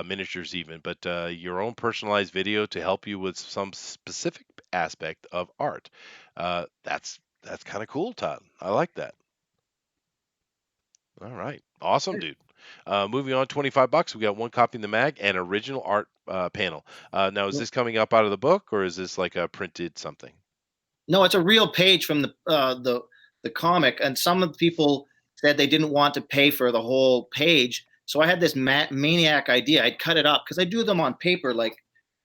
miniatures even. But your own personalized video to help you with some specific aspect of art. That's kind of cool, Todd. I like that. All right, awesome, dude. Moving on, 25 bucks. We got one copy in the mag and original art panel. Now, is this coming up out of the book or is this like a printed something? No, it's a real page from the comic, and some of the people said they didn't want to pay for the whole page. So I had this maniac idea. I'd cut it up because I do them on paper. Like,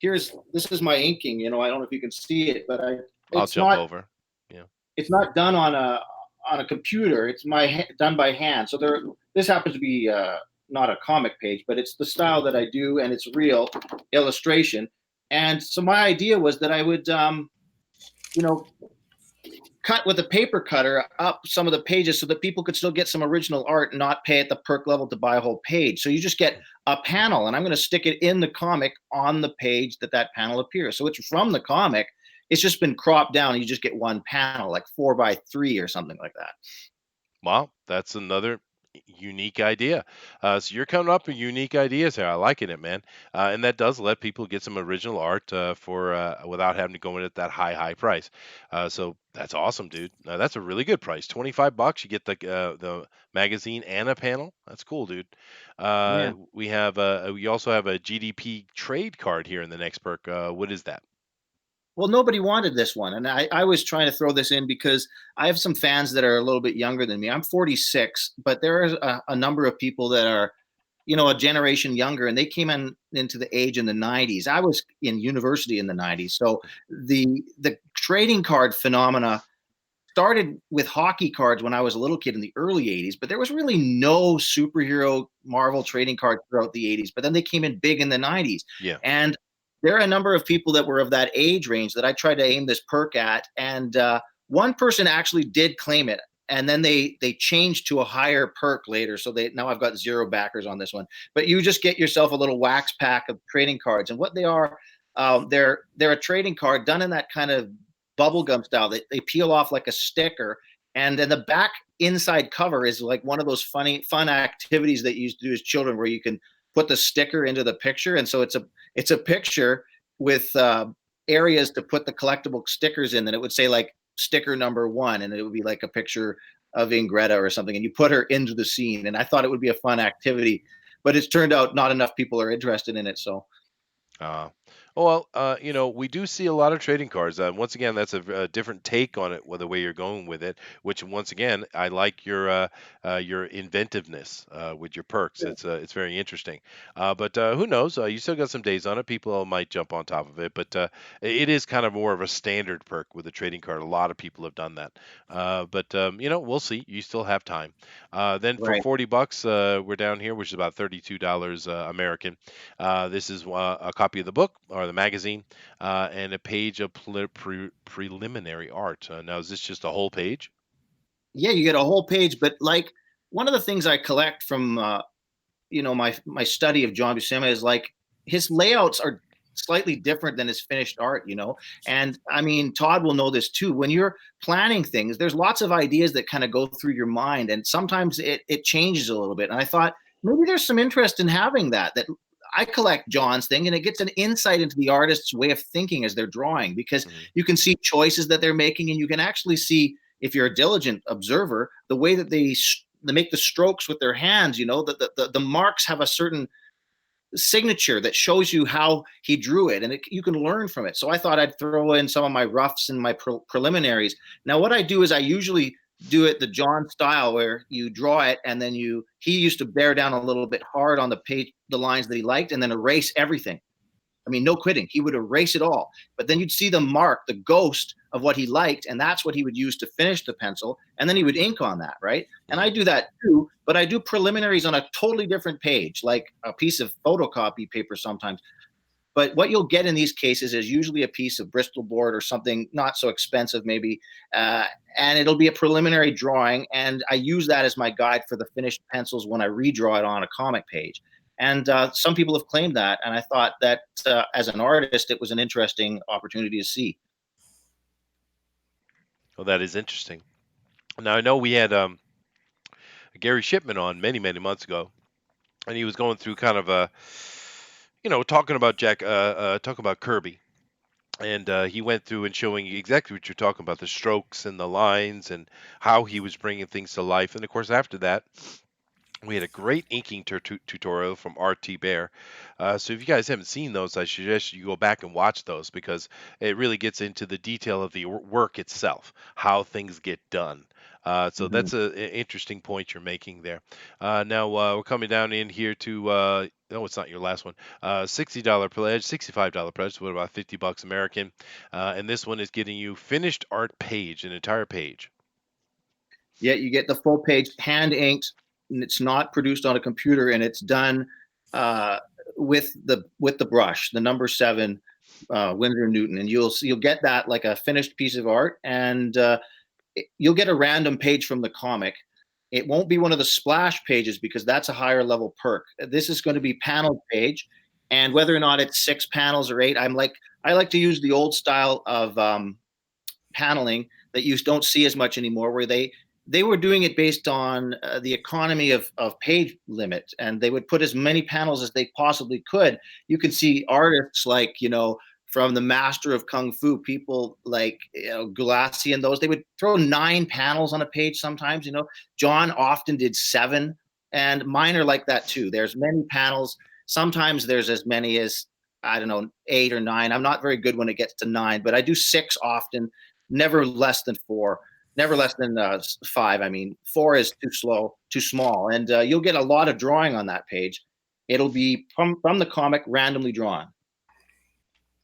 this is my inking. I don't know if you can see it, but I'll it's jump not over. Yeah. it's not done on a computer. It's done by hand. So this happens to be not a comic page, but it's the style that I do, and it's real illustration. And so my idea was that I would cut with a paper cutter up some of the pages so that people could still get some original art and not pay at the perk level to buy a whole page. So you just get a panel, and I'm going to stick it in the comic on the page that panel appears. So it's from the comic. It's just been cropped down, and you just get one panel, like 4x3 or something like that. Wow, that's another unique idea. So you're coming up with unique ideas here. I like it, man. And that does let people get some original art for without having to go in at that high price. So that's awesome, dude. That's a really good price. 25 bucks. You get the magazine and a panel. That's cool, dude. Yeah. We also have a GDP trade card here in the next perk. What is that? Well, nobody wanted this one. And I was trying to throw this in because I have some fans that are a little bit younger than me. I'm 46, but there are a number of people that are, a generation younger, and they came into the age in the 90s. I was in university in the 90s. So the trading card phenomena started with hockey cards when I was a little kid in the early 80s, but there was really no superhero Marvel trading cards throughout the 80s. But then they came in big in the 90s. Yeah. And there are a number of people that were of that age range that I tried to aim this perk at. And one person actually did claim it. And then they changed to a higher perk later. So now I've got 0 backers on this one. But you just get yourself a little wax pack of trading cards. And what they are, they're a trading card done in that kind of bubblegum style. They peel off like a sticker. And then the back inside cover is like one of those fun activities that you used to do as children where you can put the sticker into the picture. And so it's a picture with areas to put the collectible stickers in. And it would say like sticker number 1, and it would be like a picture of Ingretta or something. And you put her into the scene. And I thought it would be a fun activity, but it's turned out not enough people are interested in it. So we do see a lot of trading cards. Once again, that's a different take on it, the way you're going with it. Which, once again, I like your inventiveness with your perks. It's very interesting. But who knows? You still got some days on it. People might jump on top of it, but it is kind of more of a standard perk with a trading card. A lot of people have done that. We'll see. You still have time. Then for Right. 40 bucks, we're down here, which is about $32 American. This is a copy of the book or the magazine and a page of preliminary art. Now, is this just a whole page? Yeah, you get a whole page. But like one of the things I collect from my study of John Buscema is like his layouts are slightly different than his finished art, and I mean Todd will know this too. When you're planning things, there's lots of ideas that kind of go through your mind, and sometimes it changes a little bit. And I thought maybe there's some interest in having that I collect John's thing, and it gets an insight into the artist's way of thinking as they're drawing, because you can see choices that they're making, and you can actually see, if you're a diligent observer, the way that they make the strokes with their hands. The marks have a certain signature that shows you how he drew it, and you can learn from it. So I thought I'd throw in some of my roughs and my preliminaries. Now, what I do is I usually do it the John style, where you draw it, and then he used to bear down a little bit hard on the page, the lines that he liked, and then erase everything. I mean, no kidding. He would erase it all. But then you'd see the mark, the ghost of what he liked, and that's what he would use to finish the pencil. And then he would ink on that, right? And I do that too, but I do preliminaries on a totally different page, like a piece of photocopy paper sometimes. But what you'll get in these cases is usually a piece of Bristol board or something not so expensive, maybe, and it'll be a preliminary drawing. And I use that as my guide for the finished pencils when I redraw it on a comic page. And some people have claimed that, and I thought that as an artist, it was an interesting opportunity to see. Well, that is interesting. Now, I know we had Gary Shipman on many, many months ago, and he was going through kind of a, talking about talking about Kirby. And he went through and showing you exactly what you're talking about, the strokes and the lines and how he was bringing things to life. And of course, after that, we had a great inking tutorial from RT Bear. So if you guys haven't seen those, I suggest you go back and watch those, because it really gets into the detail of the work itself, how things get done. So that's an interesting point you're making there. Now we're coming down in here to, no, it's not your last one. $60 pledge, $65 pledge, so what about $50 American? And this one is getting you finished art page, an entire page. Yeah, you get the full page, hand inked, and it's not produced on a computer, and it's done with the brush, the number 7 Winsor Newton, and you'll get that like a finished piece of art, and you'll get a random page from the comic. It won't be one of the splash pages, because that's a higher level perk. This is going to be paneled page, and whether or not it's 6 panels or 8, I like to use the old style of paneling that you don't see as much anymore, where they were doing it based on the economy of page limit, and they would put as many panels as they possibly could. You can see artists like, from the Master of Kung Fu, people like Galassi and those, they would throw 9 panels on a page sometimes. John often did 7, and mine are like that too. There's many panels. Sometimes there's as many as, I don't know, 8 or 9. I'm not very good when it gets to 9, but I do 6 often, never less than 4. Never less than 5. I mean, 4 is too small, and you'll get a lot of drawing on that page. It'll be from the comic, randomly drawn.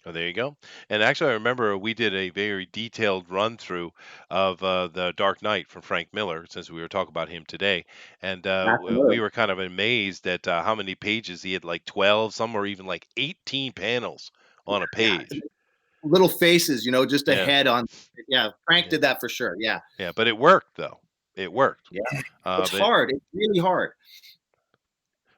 Oh, there you go. And actually, I remember we did a very detailed run through of the Dark Knight from Frank Miller, since we were talking about him today. And we were kind of amazed at how many pages he had, like 12, some were even like 18 panels on a page. Yeah. Little faces, just a head on. Yeah, Frank Yeah. did that for sure. Yeah. Yeah, but it worked, though. It worked. Yeah. It's hard. It's really hard.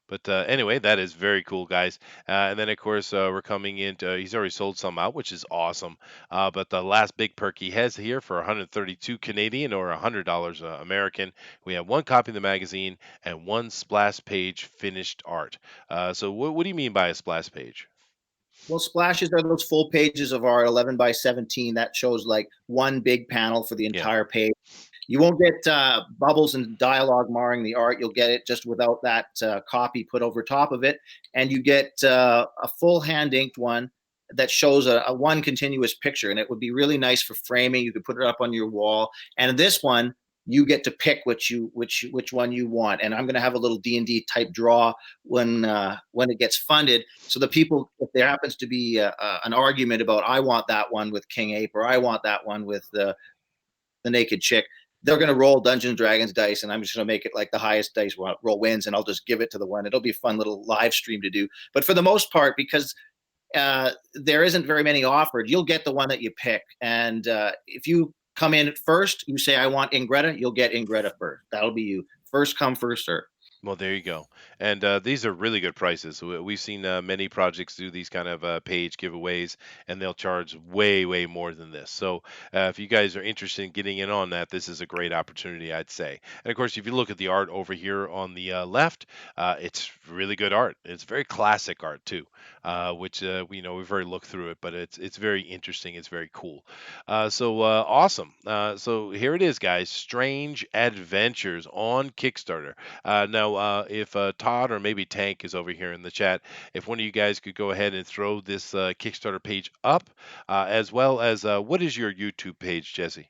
But anyway, that is very cool, guys. And then, of course, we're coming into, he's already sold some out, which is awesome. But the last big perk he has here for 132 Canadian or $100 American, we have 1 copy of the magazine and 1 splash page finished art. So what do you mean by a splash page? Well, splashes are those full pages of art, 11 by 17. That shows like 1 big panel for the entire page. You won't get bubbles and dialogue marring the art. You'll get it just without that copy put over top of it. And you get a full hand inked one that shows a 1 continuous picture. And it would be really nice for framing. You could put it up on your wall. And this one, you get to pick which one you want. And I'm going to have a little D&D type draw when it gets funded. So the people, if there happens to be an argument about, I want that one with King Ape, or I want that one with the naked chick, they're going to roll Dungeons & Dragons dice, and I'm just going to make it like the highest dice roll wins, and I'll just give it to the one. It'll be a fun little live stream to do. But for the most part, because there isn't very many offered, you'll get the one that you pick. And if you come in first, you say, I want Ingretta, you'll get Ingretta first. That'll be you. First come, first serve. Well, there you go. And these are really good prices. We've seen many projects do these kind of page giveaways, and they'll charge way, way more than this. So if you guys are interested in getting in on that, this is a great opportunity, I'd say. And of course, if you look at the art over here on the left, it's really good art. It's very classic art too, which we know we've already looked through it, but it's very interesting. It's very cool. So awesome. So here it is, guys. Strange Adventures on Kickstarter. Now, if Todd or maybe Tank is over here in the chat, if one of you guys could go ahead and throw this Kickstarter page up, as well as what is your YouTube page, Jesse?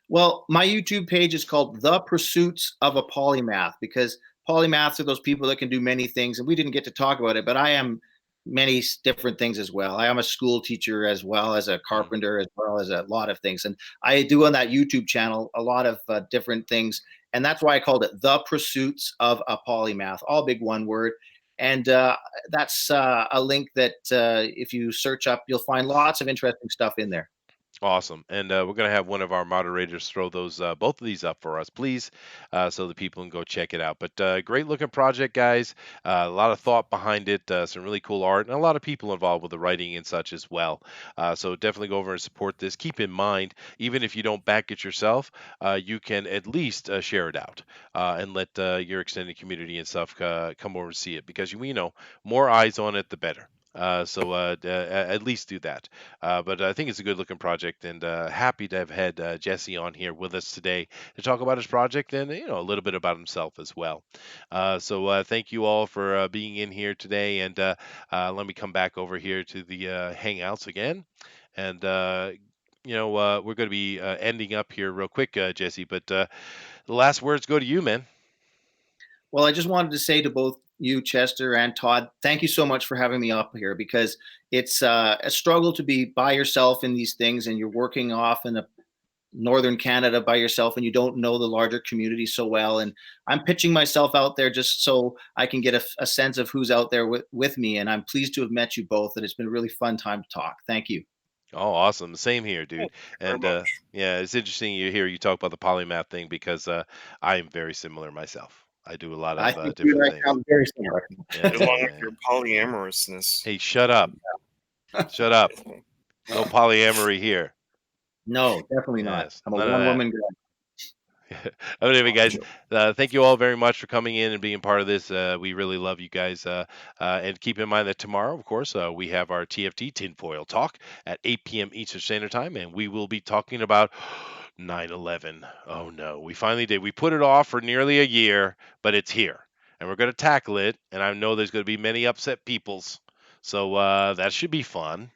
Well, my YouTube page is called The Pursuits of a Polymath, because polymaths are those people that can do many things. And we didn't get to talk about it, but I am many different things as well. I am a school teacher, as well as a Mm. carpenter, as well as a lot of things. And I do on that YouTube channel a lot of different things. And that's why I called it The Pursuits of a Polymath, all big one word. And that's a link that if you search up, you'll find lots of interesting stuff in there. Awesome. And we're going to have one of our moderators throw those both of these up for us, please, so that people can go check it out. But great looking project, guys. A lot of thought behind it, some really cool art, and a lot of people involved with the writing and such as well. So definitely go over and support this. Keep in mind, even if you don't back it yourself, you can at least share it out and let your extended community and stuff come over and see it, because we know more eyes on it, the better. At least do that. But I think it's a good looking project, and happy to have had Jesse on here with us today to talk about his project and a little bit about himself as well. So thank you all for being in here today, and let me come back over here to the Hangouts again, and we're going to be ending up here real quick, Jesse. But the last words go to you, man. Well, I just wanted to say to both you, Chester, and Todd, thank you so much for having me up here, because it's a struggle to be by yourself in these things, and you're working off in a northern Canada by yourself, and you don't know the larger community so well. And I'm pitching myself out there just so I can get a sense of who's out there with me. And I'm pleased to have met you both, and it's been a really fun time to talk. Thank you. Oh, awesome. Same here, Oh, dude. thank you very And much. yeah, it's interesting you hear you talk about the polymath thing, because I am very similar myself. I do a lot I of think you different and I things. sound very similar. Yeah, Along yeah, with yeah. your polyamorousness. Hey, shut up. Shut up. No polyamory here. No, definitely not. Yes, I'm a none of one that. woman girl. Anyway, guys, Gotcha. thank you all very much for coming in and being part of this. We really love you guys. And keep in mind that tomorrow, of course, we have our TFT Tinfoil Talk at 8 p.m. Eastern Standard Time, and we will be talking about 9/11. Oh no, we finally did. We put it off for nearly a year, but it's here, and we're going to tackle it. And I know there's going to be many upset peoples, so that should be fun.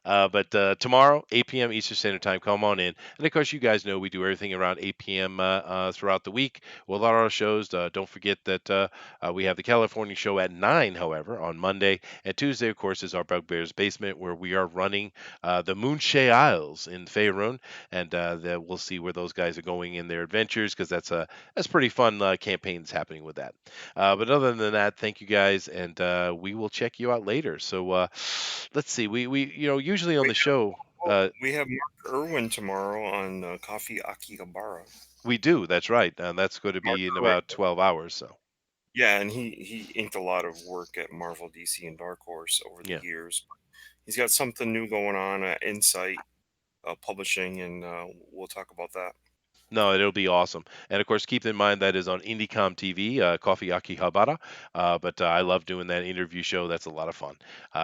But tomorrow, 8 p.m. Eastern Standard Time, come on in. And of course, you guys know we do everything around 8 p.m. Throughout the week with all our shows. Don't forget that we have the California show at 9, however, on Monday. And Tuesday, of course, is our Bugbear's Basement, where we are running the Moonshay Isles in Faerun. And we'll see where those guys are going in their adventures, because that's pretty fun campaigns happening with that. But other than that, thank you guys, and we will check you out later. So let's see. We usually on We the show have, we have Mark Irwin tomorrow on Coffee Akihabara. we do. That's right, and that's going to Mark be in Irwin. about 12 hours. So Yeah, and he inked a lot of work at Marvel, DC, and Dark Horse over the yeah. years. He's got something new going on at Insight Publishing, and we'll talk about that. No, it'll be awesome. And of course, keep in mind that is on IndieCom TV, Coffee Akihabara. But I love doing that interview show. That's a lot of fun.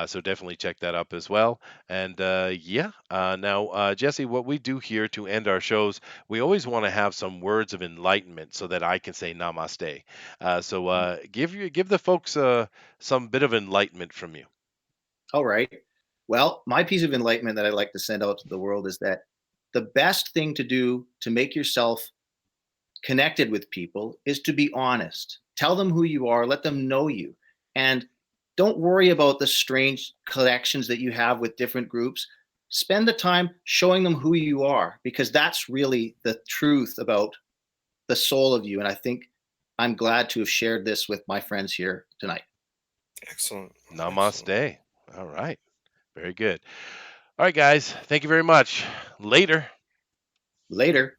So definitely check that up as well. And yeah, now, Jesse, what we do here to end our shows, we always want to have some words of enlightenment so that I can say namaste. So give the folks some bit of enlightenment from you. All right. Well, my piece of enlightenment that I'd like to send out to the world is that the best thing to do to make yourself connected with people is to be honest. Tell them who you are, let them know you. And don't worry about the strange collections that you have with different groups. Spend the time showing them who you are, because that's really the truth about the soul of you. And I think I'm glad to have shared this with my friends here tonight. Excellent. Excellent. Namaste. All right. Very good. All right, guys. Thank you very much. Later. Later.